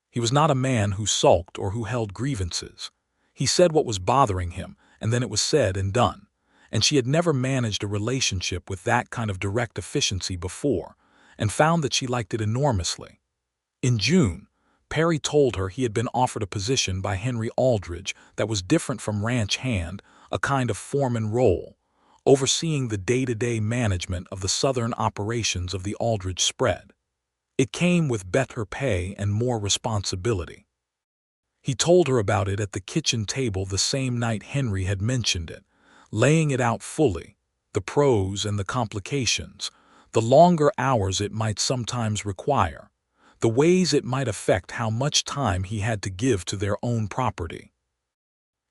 He was not a man who sulked or who held grievances. He said what was bothering him, and then it was said and done, and she had never managed a relationship with that kind of direct efficiency before, and found that she liked it enormously. In June, Perry told her he had been offered a position by Henry Aldridge that was different from ranch hand, a kind of foreman role, overseeing the day-to-day management of the southern operations of the Aldridge spread. It came with better pay and more responsibility. He told her about it at the kitchen table the same night Henry had mentioned it, laying it out fully, the pros and the complications, the longer hours it might sometimes require, the ways it might affect how much time he had to give to their own property.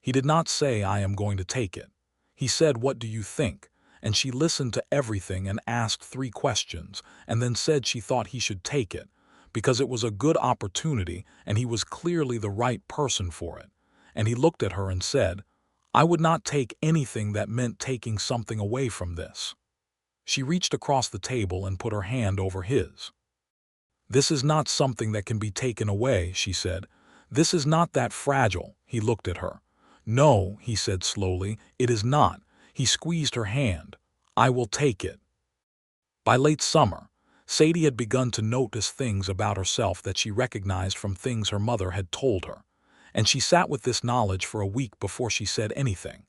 He did not say, "I am going to take it." He said, "What do you think?" And she listened to everything and asked 3 questions, and then said she thought he should take it, because it was a good opportunity and he was clearly the right person for it. And he looked at her and said, "I would not take anything that meant taking something away from this." She reached across the table and put her hand over his. "This is not something that can be taken away," she said. "This is not that fragile." He looked at her. "No," he said slowly, "it is not." He squeezed her hand. "I will take it." By late summer, Sadie had begun to notice things about herself that she recognized from things her mother had told her, and she sat with this knowledge for a week before she said anything,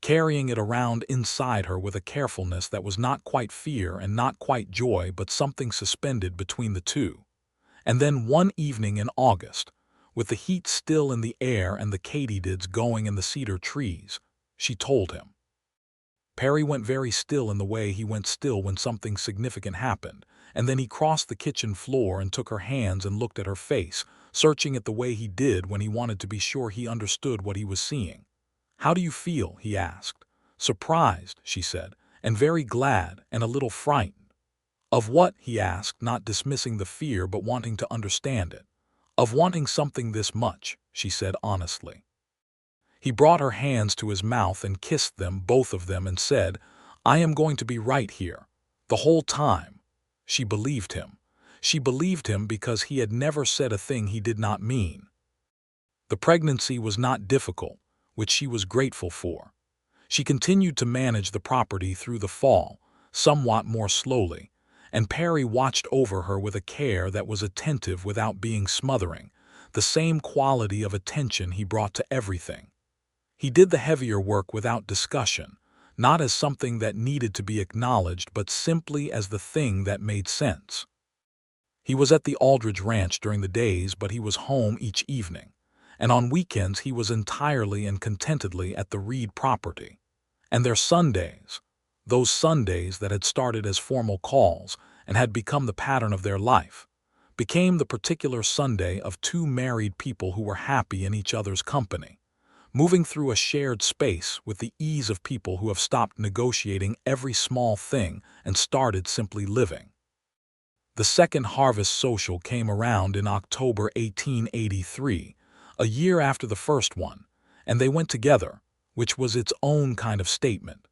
carrying it around inside her with a carefulness that was not quite fear and not quite joy but something suspended between the two. And then one evening in August, with the heat still in the air and the katydids going in the cedar trees, she told him. Perry went very still in the way he went still when something significant happened, and then he crossed the kitchen floor and took her hands and looked at her face, searching it the way he did when he wanted to be sure he understood what he was seeing. "How do you feel?" he asked. "Surprised," she said, "and very glad and a little frightened." "Of what?" he asked, not dismissing the fear but wanting to understand it. "Of wanting something this much," she said honestly. He brought her hands to his mouth and kissed them, both of them, and said, "I am going to be right here, the whole time." She believed him. She believed him because he had never said a thing he did not mean. The pregnancy was not difficult, which she was grateful for. She continued to manage the property through the fall, somewhat more slowly, and Perry watched over her with a care that was attentive without being smothering, the same quality of attention he brought to everything. He did the heavier work without discussion, not as something that needed to be acknowledged but simply as the thing that made sense. He was at the Aldridge Ranch during the days, but he was home each evening, and on weekends he was entirely and contentedly at the Reed property. And their Sundays, those Sundays that had started as formal calls and had become the pattern of their life, became the particular Sunday of two married people who were happy in each other's company, moving through a shared space with the ease of people who have stopped negotiating every small thing and started simply living. The second harvest social came around in October 1883, a year after the first one, and they went together, which was its own kind of statement.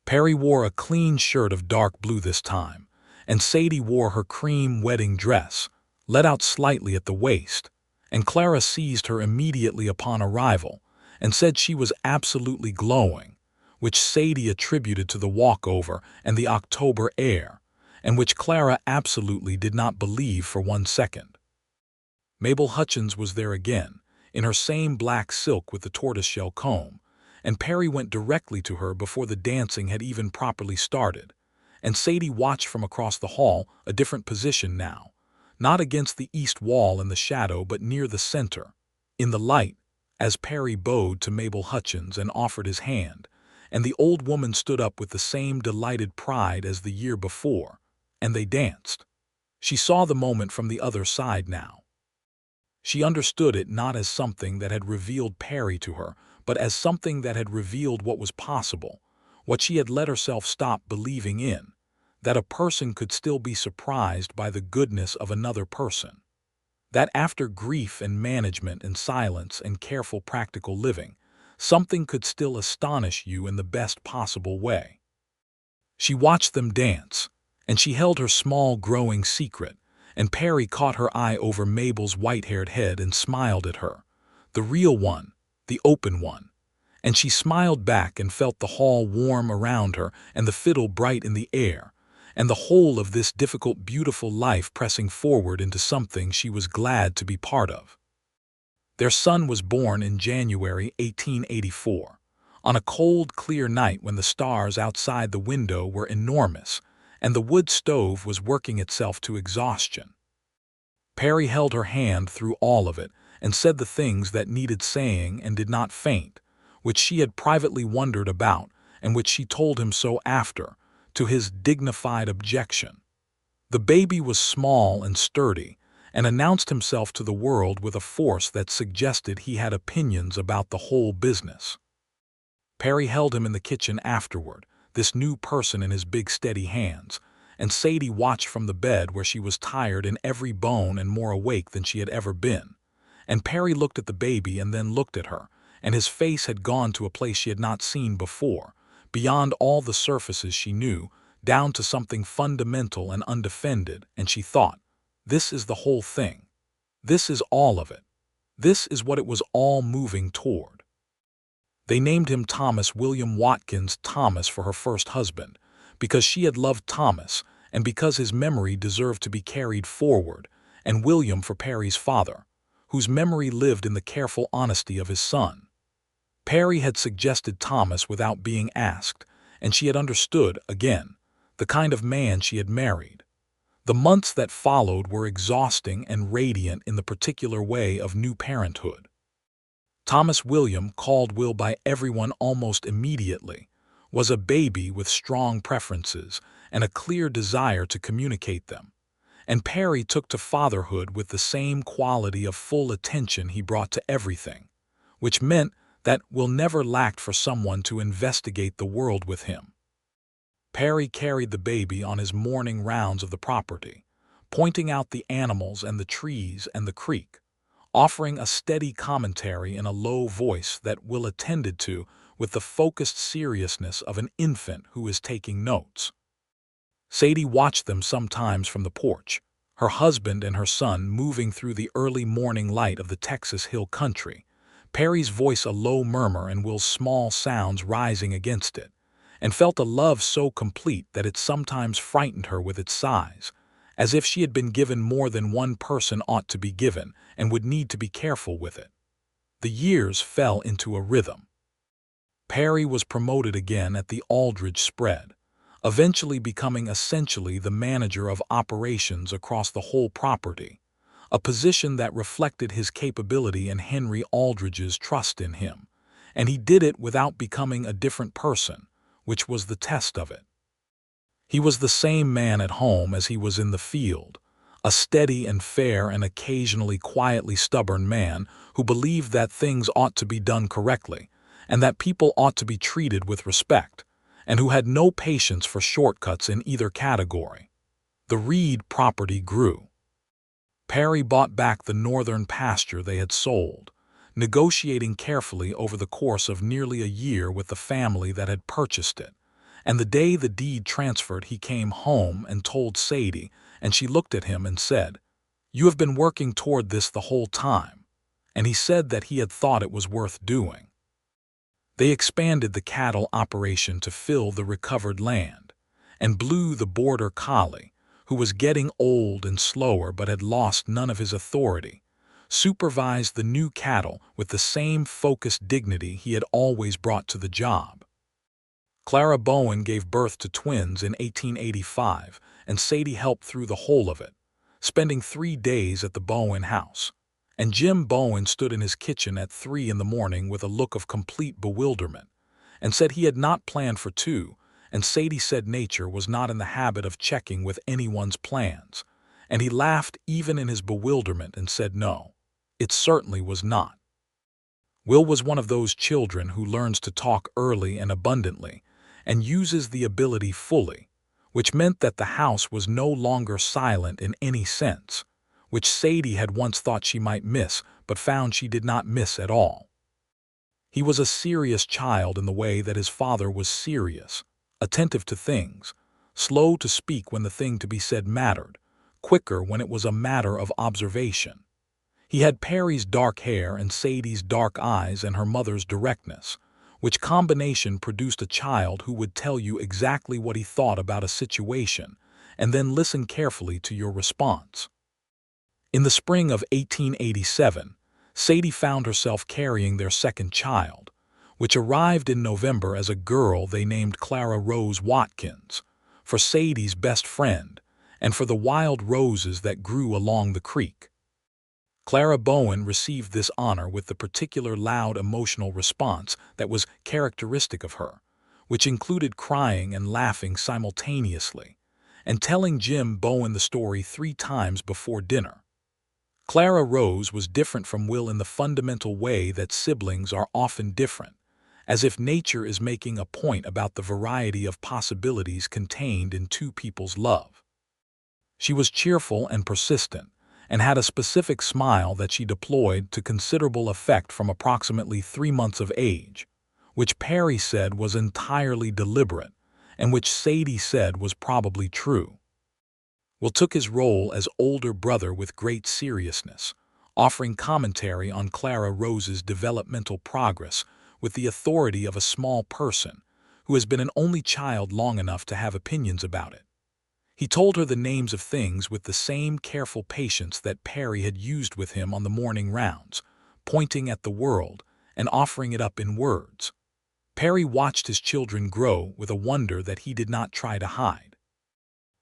Perry wore a clean shirt of dark blue this time, and Sadie wore her cream wedding dress, let out slightly at the waist, and Clara seized her immediately upon arrival and said she was absolutely glowing, which Sadie attributed to the walkover and the October air, and which Clara absolutely did not believe for 1 second. Mabel Hutchins was there again, in her same black silk with the tortoiseshell comb, and Perry went directly to her before the dancing had even properly started, and Sadie watched from across the hall, a different position now, not against the east wall in the shadow but near the center, in the light, as Perry bowed to Mabel Hutchins and offered his hand, and the old woman stood up with the same delighted pride as the year before, and they danced. She saw the moment from the other side now. She understood it not as something that had revealed Perry to her, but as something that had revealed what was possible, what she had let herself stop believing in, that a person could still be surprised by the goodness of another person, that after grief and management and silence and careful practical living, something could still astonish you in the best possible way. She watched them dance, and she held her small growing secret, and Perry caught her eye over Mabel's white-haired head and smiled at her, the real one, the open one, and she smiled back and felt the hall warm around her and the fiddle bright in the air, and the whole of this difficult, beautiful life pressing forward into something she was glad to be part of. Their son was born in January 1884, on a cold, clear night when the stars outside the window were enormous, and the wood stove was working itself to exhaustion. Perry held her hand through all of it and said the things that needed saying and did not faint, which she had privately wondered about and which she told him so after, to his dignified objection. The baby was small and sturdy and announced himself to the world with a force that suggested he had opinions about the whole business. Perry held him in the kitchen afterward, this new person in his big steady hands, and Sadie watched from the bed where she was tired in every bone and more awake than she had ever been. And Perry looked at the baby and then looked at her, and his face had gone to a place she had not seen before, beyond all the surfaces she knew, down to something fundamental and undefended, and she thought, this is the whole thing. This is all of it. This is what it was all moving toward. They named him Thomas William Watkins Thomas for her first husband, because she had loved Thomas and because his memory deserved to be carried forward, and William for Perry's father, whose memory lived in the careful honesty of his son. Perry had suggested Thomas without being asked, and she had understood, again, the kind of man she had married. The months that followed were exhausting and radiant in the particular way of new parenthood. Thomas William, called Will by everyone almost immediately, was a baby with strong preferences and a clear desire to communicate them, and Perry took to fatherhood with the same quality of full attention he brought to everything, which meant that Will never lacked for someone to investigate the world with him. Perry carried the baby on his morning rounds of the property, pointing out the animals and the trees and the creek, offering a steady commentary in a low voice that Will attended to with the focused seriousness of an infant who is taking notes. Sadie watched them sometimes from the porch, her husband and her son moving through the early morning light of the Texas hill country, Perry's voice a low murmur and Will's small sounds rising against it, and felt a love so complete that it sometimes frightened her with its size, as if she had been given more than one person ought to be given and would need to be careful with it. The years fell into a rhythm. Perry was promoted again at the Aldridge spread, eventually becoming essentially the manager of operations across the whole property, a position that reflected his capability and Henry Aldridge's trust in him, and he did it without becoming a different person, which was the test of it. He was the same man at home as he was in the field, a steady and fair and occasionally quietly stubborn man who believed that things ought to be done correctly and that people ought to be treated with respect, and who had no patience for shortcuts in either category. The Reed property grew. Perry bought back the northern pasture they had sold, negotiating carefully over the course of nearly a year with the family that had purchased it, and the day the deed transferred he came home and told Sadie, and she looked at him and said, "You have been working toward this the whole time," and he said that he had thought it was worth doing. They expanded the cattle operation to fill the recovered land, and Blue the border collie, who was getting old and slower but had lost none of his authority, supervised the new cattle with the same focused dignity he had always brought to the job. Clara Bowen gave birth to twins in 1885, and Sadie helped through the whole of it, spending 3 days at the Bowen house. And Jim Bowen stood in his kitchen at 3 in the morning with a look of complete bewilderment, and said he had not planned for 2, and Sadie said nature was not in the habit of checking with anyone's plans, and he laughed even in his bewilderment and said no, it certainly was not. Will was one of those children who learns to talk early and abundantly, and uses the ability fully, which meant that the house was no longer silent in any sense, which Sadie had once thought she might miss, but found she did not miss at all. He was a serious child in the way that his father was serious, attentive to things, slow to speak when the thing to be said mattered, quicker when it was a matter of observation. He had Perry's dark hair and Sadie's dark eyes and her mother's directness, which combination produced a child who would tell you exactly what he thought about a situation and then listen carefully to your response. In the spring of 1887, Sadie found herself carrying their second child, which arrived in November as a girl they named Clara Rose Watkins, for Sadie's best friend and for the wild roses that grew along the creek. Clara Bowen received this honor with the particular loud emotional response that was characteristic of her, which included crying and laughing simultaneously, and telling Jim Bowen the story 3 times before dinner. Clara Rose was different from Will in the fundamental way that siblings are often different, as if nature is making a point about the variety of possibilities contained in 2 people's love. She was cheerful and persistent, and had a specific smile that she deployed to considerable effect from approximately 3 months of age, which Perry said was entirely deliberate, and which Sadie said was probably true. Will took his role as older brother with great seriousness, offering commentary on Clara Rose's developmental progress with the authority of a small person who has been an only child long enough to have opinions about it. He told her the names of things with the same careful patience that Perry had used with him on the morning rounds, pointing at the world and offering it up in words. Perry watched his children grow with a wonder that he did not try to hide.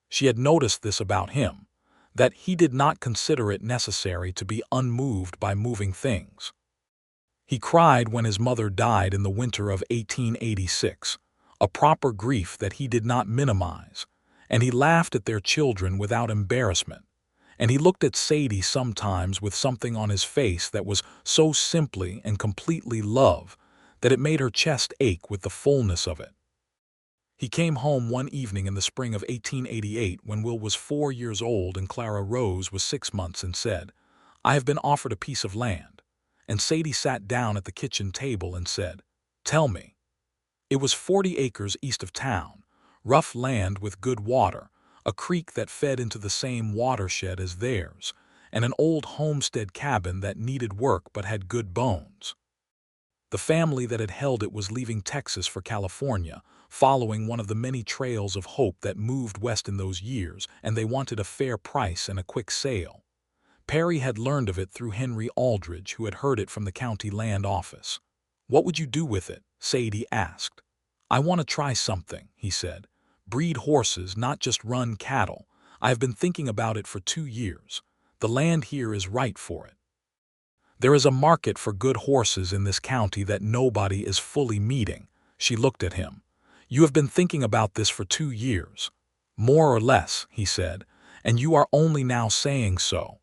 She had noticed this about him, that he did not consider it necessary to be unmoved by moving things. He cried when his mother died in the winter of 1886, a proper grief that he did not minimize, and he laughed at their children without embarrassment, and he looked at Sadie sometimes with something on his face that was so simply and completely love that it made her chest ache with the fullness of it. He came home one evening in the spring of 1888 when Will was 4 years old and Clara Rose was 6 months and said, "I have been offered a piece of land." And Sadie sat down at the kitchen table and said, "Tell me." It was 40 acres east of town, rough land with good water, a creek that fed into the same watershed as theirs, and an old homestead cabin that needed work but had good bones. The family that had held it was leaving Texas for California, following one of the many trails of hope that moved west in those years, and they wanted a fair price and a quick sale. Perry had learned of it through Henry Aldridge, who had heard it from the county land office. "What would you do with it?" Sadie asked. "I want to try something," he said. "Breed horses, not just run cattle. I have been thinking about it for 2 years. The land here is right for it. There is a market for good horses in this county that nobody is fully meeting." She looked at him. "You have been thinking about this for 2 years. More or less," he said, "and you are only now saying so."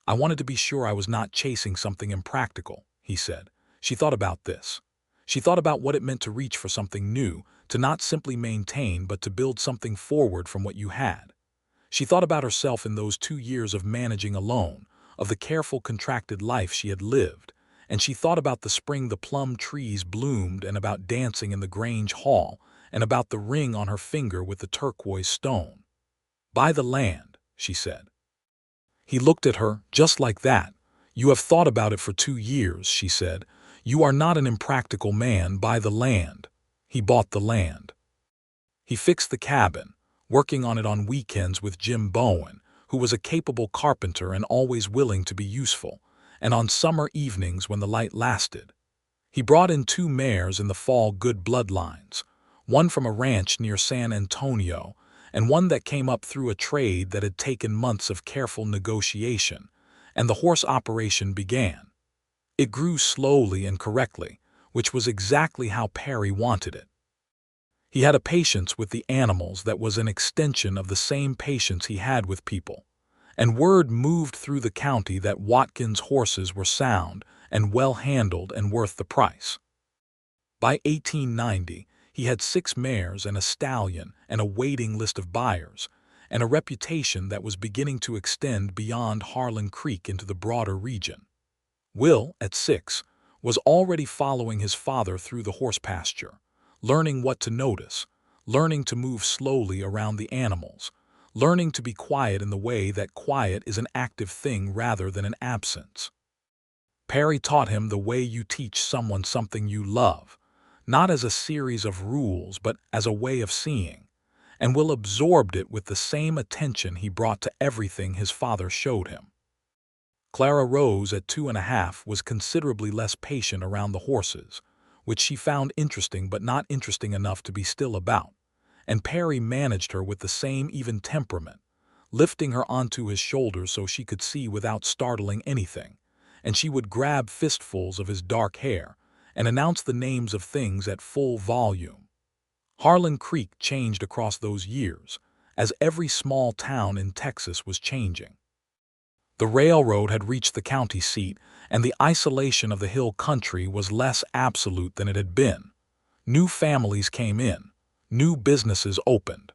"I wanted to be sure I was not chasing something impractical," he said. She thought about this. She thought about what it meant to reach for something new, to not simply maintain but to build something forward from what you had. She thought about herself in those 2 years of managing alone, of the careful contracted life she had lived, and she thought about the spring the plum trees bloomed and about dancing in the Grange Hall and about the ring on her finger with the turquoise stone. "Buy the land," she said. He looked at her, just like that. "You have thought about it for 2 years," she said. "You are not an impractical man. Buy the land." He bought the land. He fixed the cabin, working on it on weekends with Jim Bowen, who was a capable carpenter and always willing to be useful, and on summer evenings when the light lasted. He brought in 2 mares in the fall, good bloodlines, one from a ranch near San Antonio, and one that came up through a trade that had taken months of careful negotiation, and the horse operation began. It grew slowly and correctly, which was exactly how Perry wanted it. He had a patience with the animals that was an extension of the same patience he had with people, and word moved through the county that Watkins' horses were sound and well handled and worth the price. By 1890, he had 6 mares and a stallion and a waiting list of buyers, and a reputation that was beginning to extend beyond Harlan Creek into the broader region. Will, at 6, was already following his father through the horse pasture, learning what to notice, learning to move slowly around the animals, learning to be quiet in the way that quiet is an active thing rather than an absence. Perry taught him the way you teach someone something you love, not as a series of rules but as a way of seeing, and Will absorbed it with the same attention he brought to everything his father showed him. Clara Rose at 2.5 was considerably less patient around the horses, which she found interesting but not interesting enough to be still about, and Perry managed her with the same even temperament, lifting her onto his shoulders so she could see without startling anything, and she would grab fistfuls of his dark hair and announce the names of things at full volume. Harlan Creek changed across those years, as every small town in Texas was changing. The railroad had reached the county seat, and the isolation of the hill country was less absolute than it had been. New families came in, new businesses opened.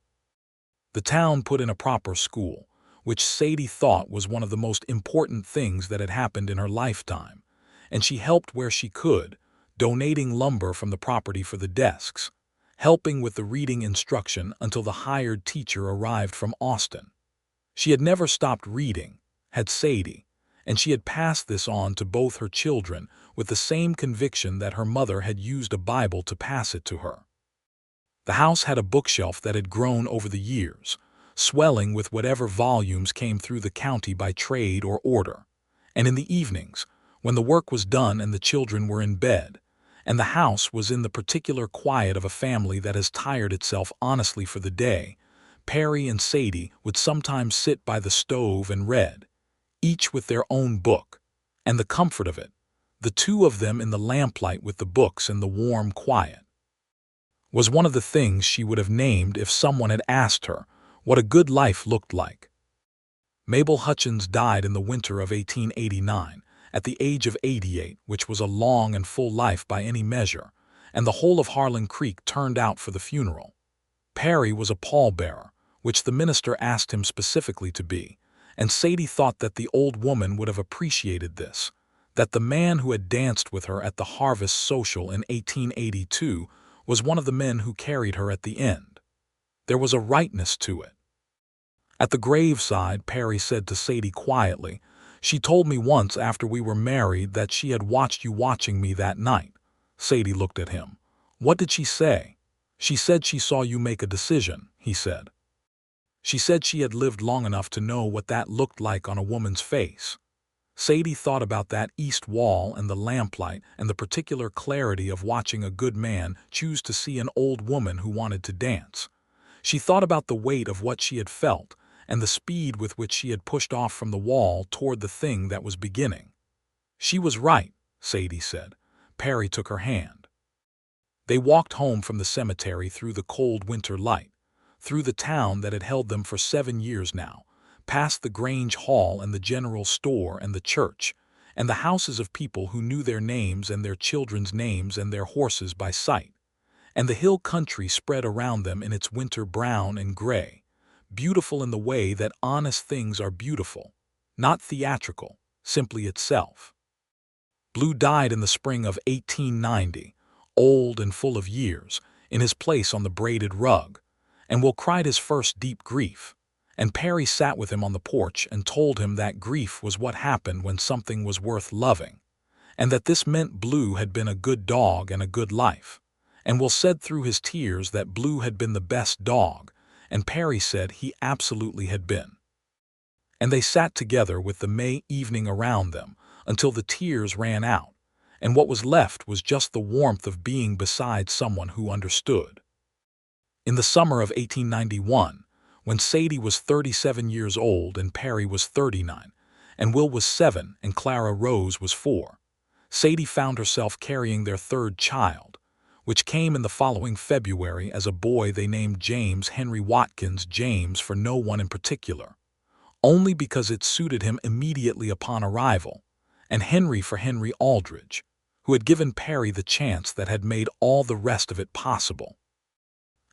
The town put in a proper school, which Sadie thought was one of the most important things that had happened in her lifetime, and she helped where she could, donating lumber from the property for the desks, helping with the reading instruction until the hired teacher arrived from Austin. She had never stopped reading, had Sadie, and she had passed this on to both her children with the same conviction that her mother had used a Bible to pass it to her. The house had a bookshelf that had grown over the years, swelling with whatever volumes came through the county by trade or order, and in the evenings, when the work was done and the children were in bed, and the house was in the particular quiet of a family that has tired itself honestly for the day, Perry and Sadie would sometimes sit by the stove and read, each with their own book, and the comfort of it, the 2 of them in the lamplight with the books and the warm quiet, was one of the things she would have named if someone had asked her what a good life looked like. Mabel Hutchins died in the winter of 1889, at the age of 88, which was a long and full life by any measure, and the whole of Harlan Creek turned out for the funeral. Perry was a pallbearer, which the minister asked him specifically to be, and Sadie thought that the old woman would have appreciated this, that the man who had danced with her at the harvest social in 1882 was one of the men who carried her at the end. There was a rightness to it. At the graveside, Perry said to Sadie quietly, "She told me once after we were married that she had watched you watching me that night." Sadie looked at him. "What did she say?" "She said she saw you make a decision," he said. "She said she had lived long enough to know what that looked like on a woman's face." Sadie thought about that east wall and the lamplight and the particular clarity of watching a good man choose to see an old woman who wanted to dance. She thought about the weight of what she had felt and the speed with which she had pushed off from the wall toward the thing that was beginning. She was right, Sadie said. Perry took her hand. They walked home from the cemetery through the cold winter light, through the town that had held them for 7 years now, past the Grange Hall and the general store and the church, and the houses of people who knew their names and their children's names and their horses by sight, and the hill country spread around them in its winter brown and gray, beautiful in the way that honest things are beautiful, not theatrical, simply itself. Blue died in the spring of 1890, old and full of years, in his place on the braided rug, and Will cried his first deep grief, and Perry sat with him on the porch and told him that grief was what happened when something was worth loving, and that this meant Blue had been a good dog and a good life, and Will said through his tears that Blue had been the best dog, and Perry said he absolutely had been. And they sat together with the May evening around them until the tears ran out, and what was left was just the warmth of being beside someone who understood. In the summer of 1891, when Sadie was 37 years old and Perry was 39, and Will was 7 and Clara Rose was 4, Sadie found herself carrying their third child, which came in the following February as a boy they named James Henry Watkins, James for no one in particular, only because it suited him immediately upon arrival, and Henry for Henry Aldridge, who had given Perry the chance that had made all the rest of it possible,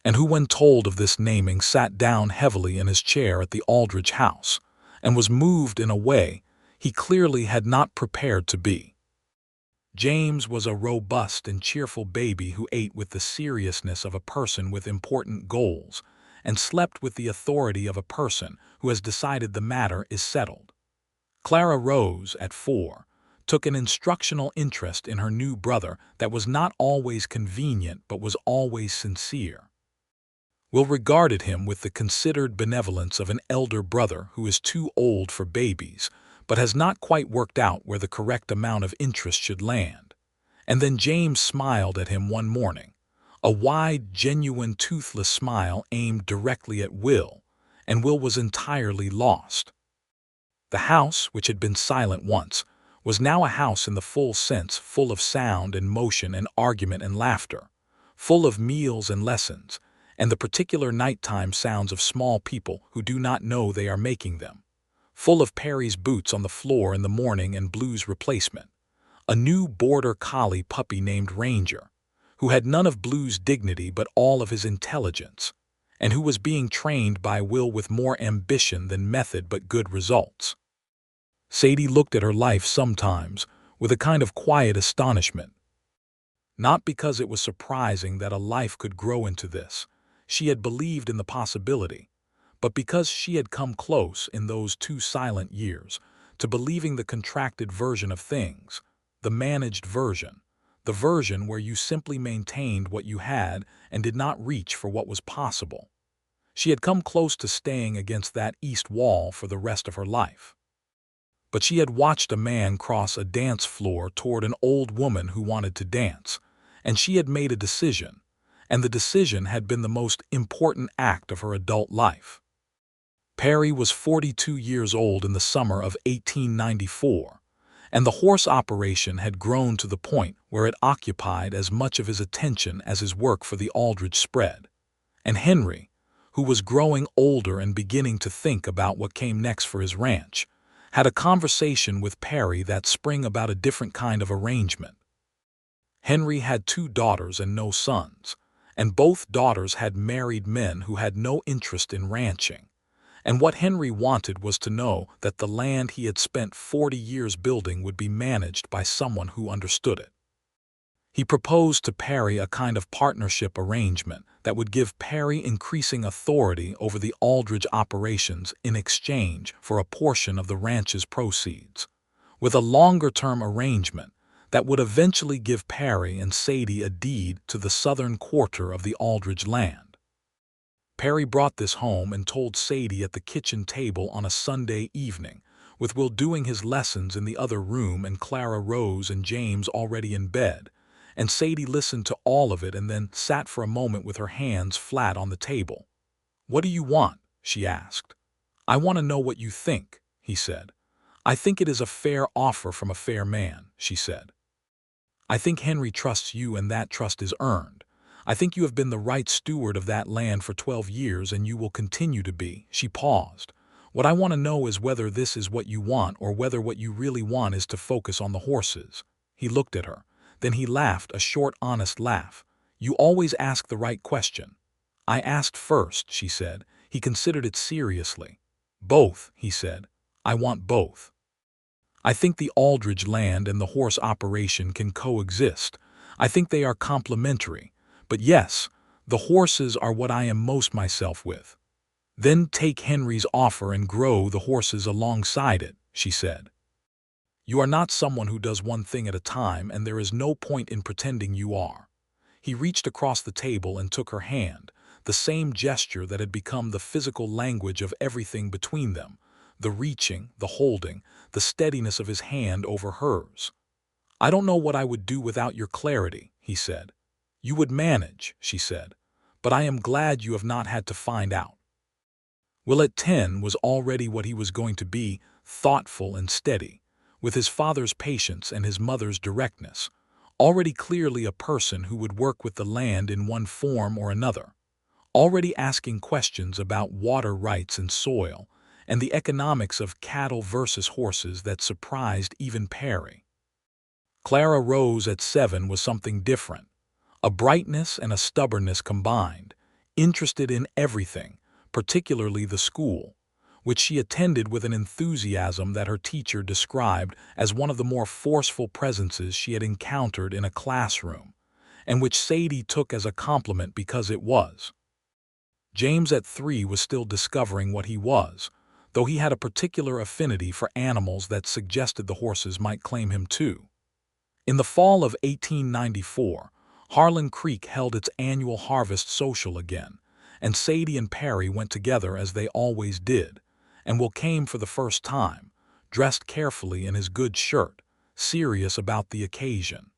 and who, when told of this naming, sat down heavily in his chair at the Aldridge house, and was moved in a way he clearly had not prepared to be. James was a robust and cheerful baby who ate with the seriousness of a person with important goals, and slept with the authority of a person who has decided the matter is settled. Clara Rose, at 4, took an instructional interest in her new brother that was not always convenient but was always sincere. Will regarded him with the considered benevolence of an elder brother who is too old for babies, but has not quite worked out where the correct amount of interest should land. And then James smiled at him one morning, a wide, genuine, toothless smile aimed directly at Will, and Will was entirely lost. The house, which had been silent once, was now a house in the full sense, full of sound and motion and argument and laughter, full of meals and lessons, and the particular nighttime sounds of small people who do not know they are making them, full of Perry's boots on the floor in the morning and Blue's replacement, a new border collie puppy named Ranger, who had none of Blue's dignity but all of his intelligence, and who was being trained by Will with more ambition than method but good results. Sadie looked at her life sometimes with a kind of quiet astonishment. Not because it was surprising that a life could grow into this, she had believed in the possibility, but because she had come close in those 2 silent years to believing the contracted version of things, the managed version, the version where you simply maintained what you had and did not reach for what was possible. She had come close to staying against that east wall for the rest of her life. But she had watched a man cross a dance floor toward an old woman who wanted to dance, and she had made a decision, and the decision had been the most important act of her adult life. Perry was 42 years old in the summer of 1894, and the horse operation had grown to the point where it occupied as much of his attention as his work for the Aldridge spread, and Henry, who was growing older and beginning to think about what came next for his ranch, had a conversation with Perry that spring about a different kind of arrangement. Henry had 2 daughters and no sons, and both daughters had married men who had no interest in ranching, and what Henry wanted was to know that the land he had spent 40 years building would be managed by someone who understood it. He proposed to Perry a kind of partnership arrangement that would give Perry increasing authority over the Aldridge operations in exchange for a portion of the ranch's proceeds, with a longer-term arrangement that would eventually give Perry and Sadie a deed to the southern quarter of the Aldridge land. Perry brought this home and told Sadie at the kitchen table on a Sunday evening, with Will doing his lessons in the other room and Clara, Rose, and James already in bed, and Sadie listened to all of it and then sat for a moment with her hands flat on the table. "What do you want?" she asked. "I want to know what you think," he said. "I think it is a fair offer from a fair man," she said. "I think Henry trusts you and that trust is earned. I think you have been the right steward of that land for 12 years and you will continue to be." She paused. "What I want to know is whether this is what you want or whether what you really want is to focus on the horses." He looked at her. Then he laughed, a short, honest laugh. "You always ask the right question." "I asked first," she said. He considered it seriously. "Both," he said. "I want both. I think the Aldridge land and the horse operation can coexist. I think they are complementary. But yes, the horses are what I am most myself with." "Then take Henry's offer and grow the horses alongside it," she said. "You are not someone who does one thing at a time, and there is no point in pretending you are." He reached across the table and took her hand, the same gesture that had become the physical language of everything between them, the reaching, the holding, the steadiness of his hand over hers. "I don't know what I would do without your clarity," he said. "You would manage," she said, "but I am glad you have not had to find out." Will at 10 was already what he was going to be, thoughtful and steady, with his father's patience and his mother's directness, already clearly a person who would work with the land in one form or another, already asking questions about water rights and soil, and the economics of cattle versus horses that surprised even Perry. Clara Rose at 7 was something different, a brightness and a stubbornness combined, interested in everything, particularly the school, which she attended with an enthusiasm that her teacher described as one of the more forceful presences she had encountered in a classroom, and which Sadie took as a compliment because it was. James at 3 was still discovering what he was, though he had a particular affinity for animals that suggested the horses might claim him too. In the fall of 1894, Harlan Creek held its annual harvest social again, and Sadie and Perry went together as they always did, and Will came for the first time, dressed carefully in his good shirt, serious about the occasion.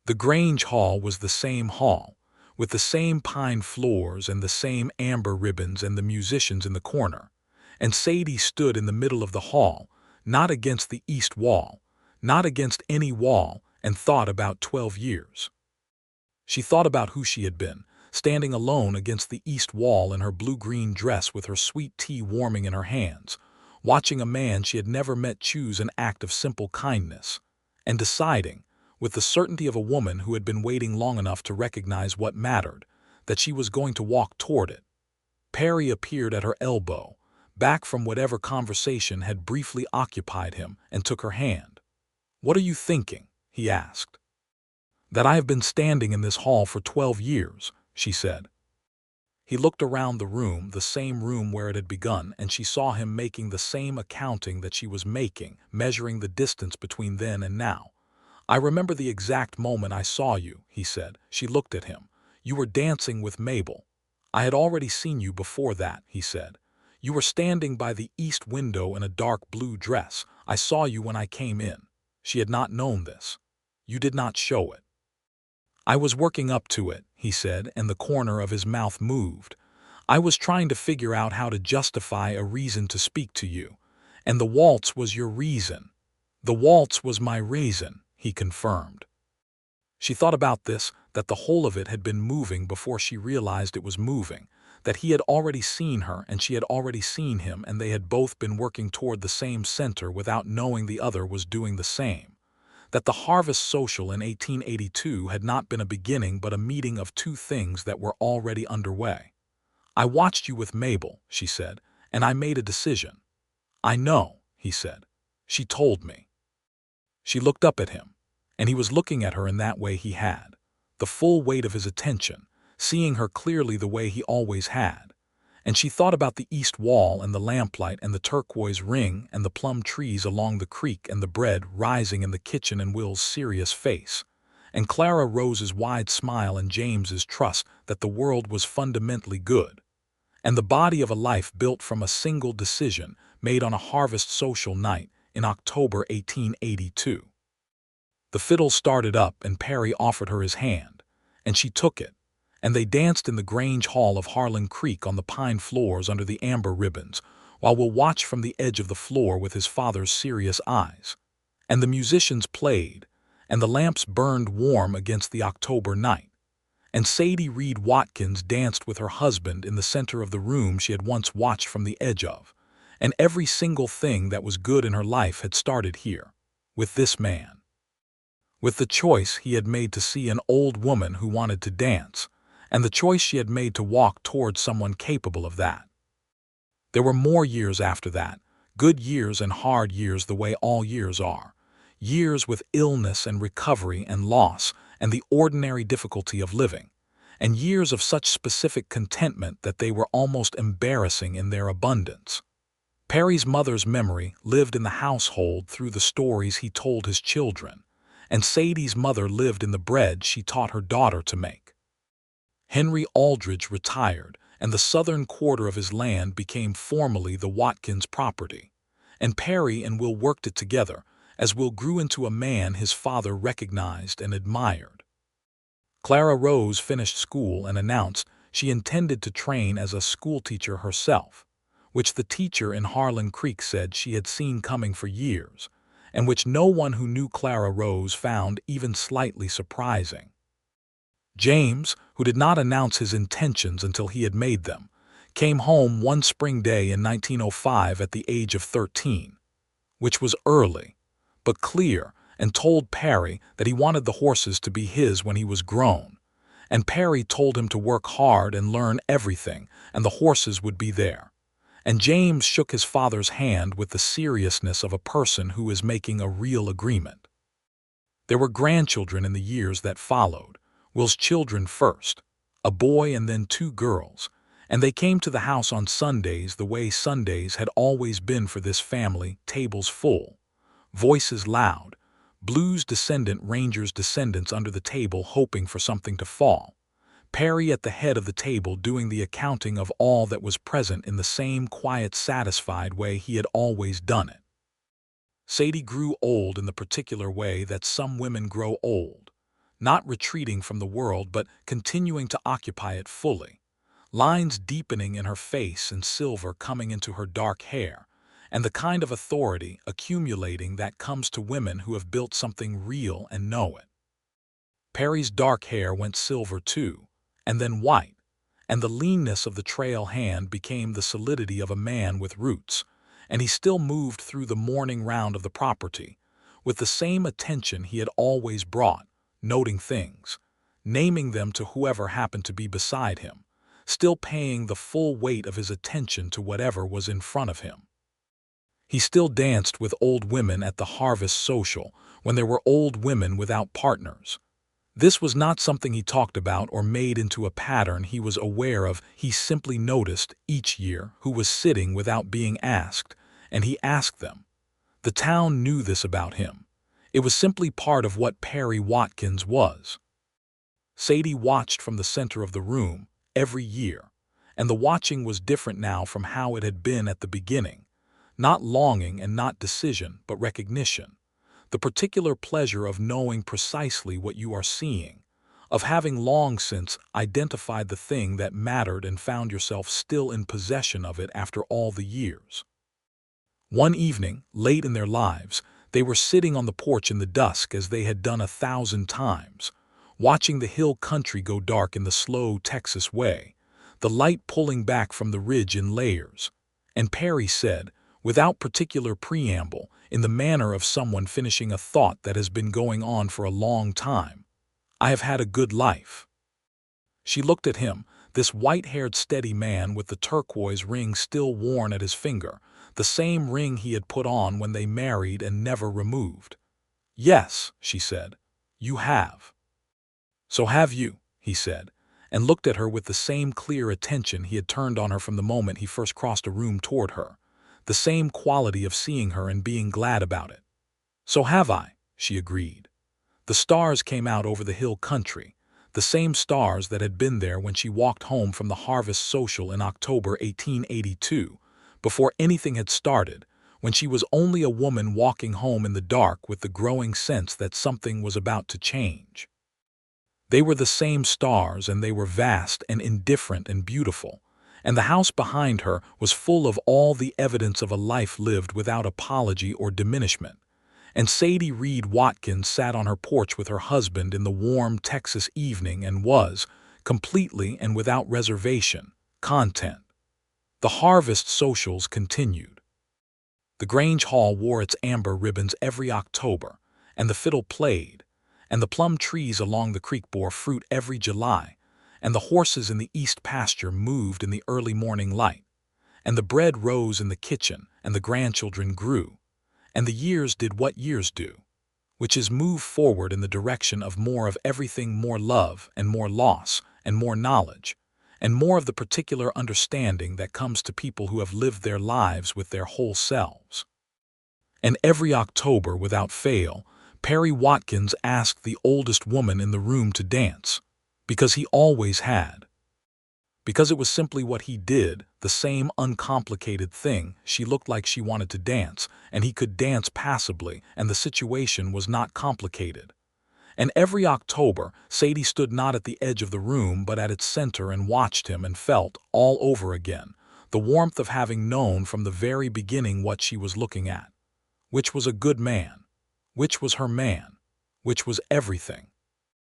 The Grange Hall was the same hall, with the same pine floors and the same amber ribbons and the musicians in the corner, and Sadie stood in the middle of the hall, not against the east wall, not against any wall, and thought about 12 years. She thought about who she had been, standing alone against the east wall in her blue-green dress with her sweet tea warming in her hands, watching a man she had never met choose an act of simple kindness, and deciding, with the certainty of a woman who had been waiting long enough to recognize what mattered, that she was going to walk toward it. Perry appeared at her elbow, back from whatever conversation had briefly occupied him, and took her hand. "What are you thinking?" he asked. "That I have been standing in this hall for 12 years, she said. He looked around the room, the same room where it had begun, and she saw him making the same accounting that she was making, measuring the distance between then and now. "I remember the exact moment I saw you," he said. She looked at him. "You were dancing with Mabel." "I had already seen you before that," he said. "You were standing by the east window in a dark blue dress. I saw you when I came in." She had not known this. "You did not show it." "I was working up to it," he said, and the corner of his mouth moved. "I was trying to figure out how to justify a reason to speak to you. And the waltz was your reason." "The waltz was my reason," he confirmed. She thought about this, that the whole of it had been moving before she realized it was moving, that he had already seen her and she had already seen him, and they had both been working toward the same center without knowing the other was doing the same. That the harvest social in 1882 had not been a beginning but a meeting of two things that were already underway. "I watched you with Mabel," she said, "and I made a decision." "I know," he said. "She told me." She looked up at him, and he was looking at her in that way he had, the full weight of his attention, seeing her clearly the way he always had. And she thought about the east wall and the lamplight and the turquoise ring and the plum trees along the creek and the bread rising in the kitchen and Will's serious face, and Clara Rose's wide smile and James's trust that the world was fundamentally good, and the body of a life built from a single decision, made on a harvest social night in October 1882. The fiddle started up and Perry offered her his hand, and she took it, and they danced in the Grange Hall of Harlan Creek on the pine floors under the amber ribbons, while Will watched from the edge of the floor with his father's serious eyes. And the musicians played, and the lamps burned warm against the October night, and Sadie Reed Watkins danced with her husband in the center of the room she had once watched from the edge of, and every single thing that was good in her life had started here, with this man. With the choice he had made to see an old woman who wanted to dance, and the choice she had made to walk towards someone capable of that. There were more years after that, good years and hard years the way all years are, years with illness and recovery and loss and the ordinary difficulty of living, and years of such specific contentment that they were almost embarrassing in their abundance. Perry's mother's memory lived in the household through the stories he told his children, and Sadie's mother lived in the bread she taught her daughter to make. Henry Aldridge retired, and the southern quarter of his land became formally the Watkins property, and Perry and Will worked it together as Will grew into a man his father recognized and admired. Clara Rose finished school and announced she intended to train as a schoolteacher herself, which the teacher in Harlan Creek said she had seen coming for years, and which no one who knew Clara Rose found even slightly surprising. James, who did not announce his intentions until he had made them, came home one spring day in 1905 at the age of 13, which was early, but clear, and told Perry that he wanted the horses to be his when he was grown, and Perry told him to work hard and learn everything, and the horses would be there. And James shook his father's hand with the seriousness of a person who is making a real agreement. There were grandchildren in the years that followed, Will's children first, a boy and then 2 girls, and they came to the house on Sundays the way Sundays had always been for this family, tables full, voices loud, Blues descendant Rangers descendants under the table hoping for something to fall, Perry at the head of the table doing the accounting of all that was present in the same quiet, satisfied way he had always done it. Sadie grew old in the particular way that some women grow old, not retreating from the world but continuing to occupy it fully, lines deepening in her face and silver coming into her dark hair, and the kind of authority accumulating that comes to women who have built something real and know it. Perry's dark hair went silver too, and then white, and the leanness of the trail hand became the solidity of a man with roots, and he still moved through the morning round of the property, with the same attention he had always brought, noting things, naming them to whoever happened to be beside him, still paying the full weight of his attention to whatever was in front of him. He still danced with old women at the harvest social when there were old women without partners. This was not something he talked about or made into a pattern he was aware of. He simply noticed each year who was sitting without being asked, and he asked them. The town knew this about him. It was simply part of what Perry Watkins was. Sadie watched from the center of the room every year, and the watching was different now from how it had been at the beginning. Not longing and not decision, but recognition. The particular pleasure of knowing precisely what you are seeing, of having long since identified the thing that mattered and found yourself still in possession of it after all the years. One evening, late in their lives, they were sitting on the porch in the dusk as they had done 1,000 times, watching the hill country go dark in the slow Texas way, the light pulling back from the ridge in layers, and Perry said, without particular preamble, in the manner of someone finishing a thought that has been going on for a long time, "I have had a good life." She looked at him, this white-haired steady man with the turquoise ring still worn at his finger, the same ring he had put on when they married and never removed. "Yes," she said, "you have." "So have you," he said, and looked at her with the same clear attention he had turned on her from the moment he first crossed a room toward her, the same quality of seeing her and being glad about it. "So have I," she agreed. The stars came out over the hill country, the same stars that had been there when she walked home from the harvest social in October 1882, before anything had started, when she was only a woman walking home in the dark with the growing sense that something was about to change. They were the same stars, and they were vast and indifferent and beautiful, and the house behind her was full of all the evidence of a life lived without apology or diminishment. And Sadie Reed Watkins sat on her porch with her husband in the warm Texas evening and was, completely and without reservation, content. The harvest socials continued. The Grange Hall wore its amber ribbons every October, and the fiddle played, and the plum trees along the creek bore fruit every July, and the horses in the east pasture moved in the early morning light, and the bread rose in the kitchen, and the grandchildren grew, and the years did what years do, which is move forward in the direction of more of everything, more love and more loss and more knowledge, and more of the particular understanding that comes to people who have lived their lives with their whole selves. And every October, without fail, Perry Watkins asked the oldest woman in the room to dance, because he always had. Because it was simply what he did, the same uncomplicated thing. She looked like she wanted to dance, and he could dance passably, and the situation was not complicated. And every October, Sadie stood not at the edge of the room but at its center and watched him and felt, all over again, the warmth of having known from the very beginning what she was looking at. Which was a good man. Which was her man. Which was everything.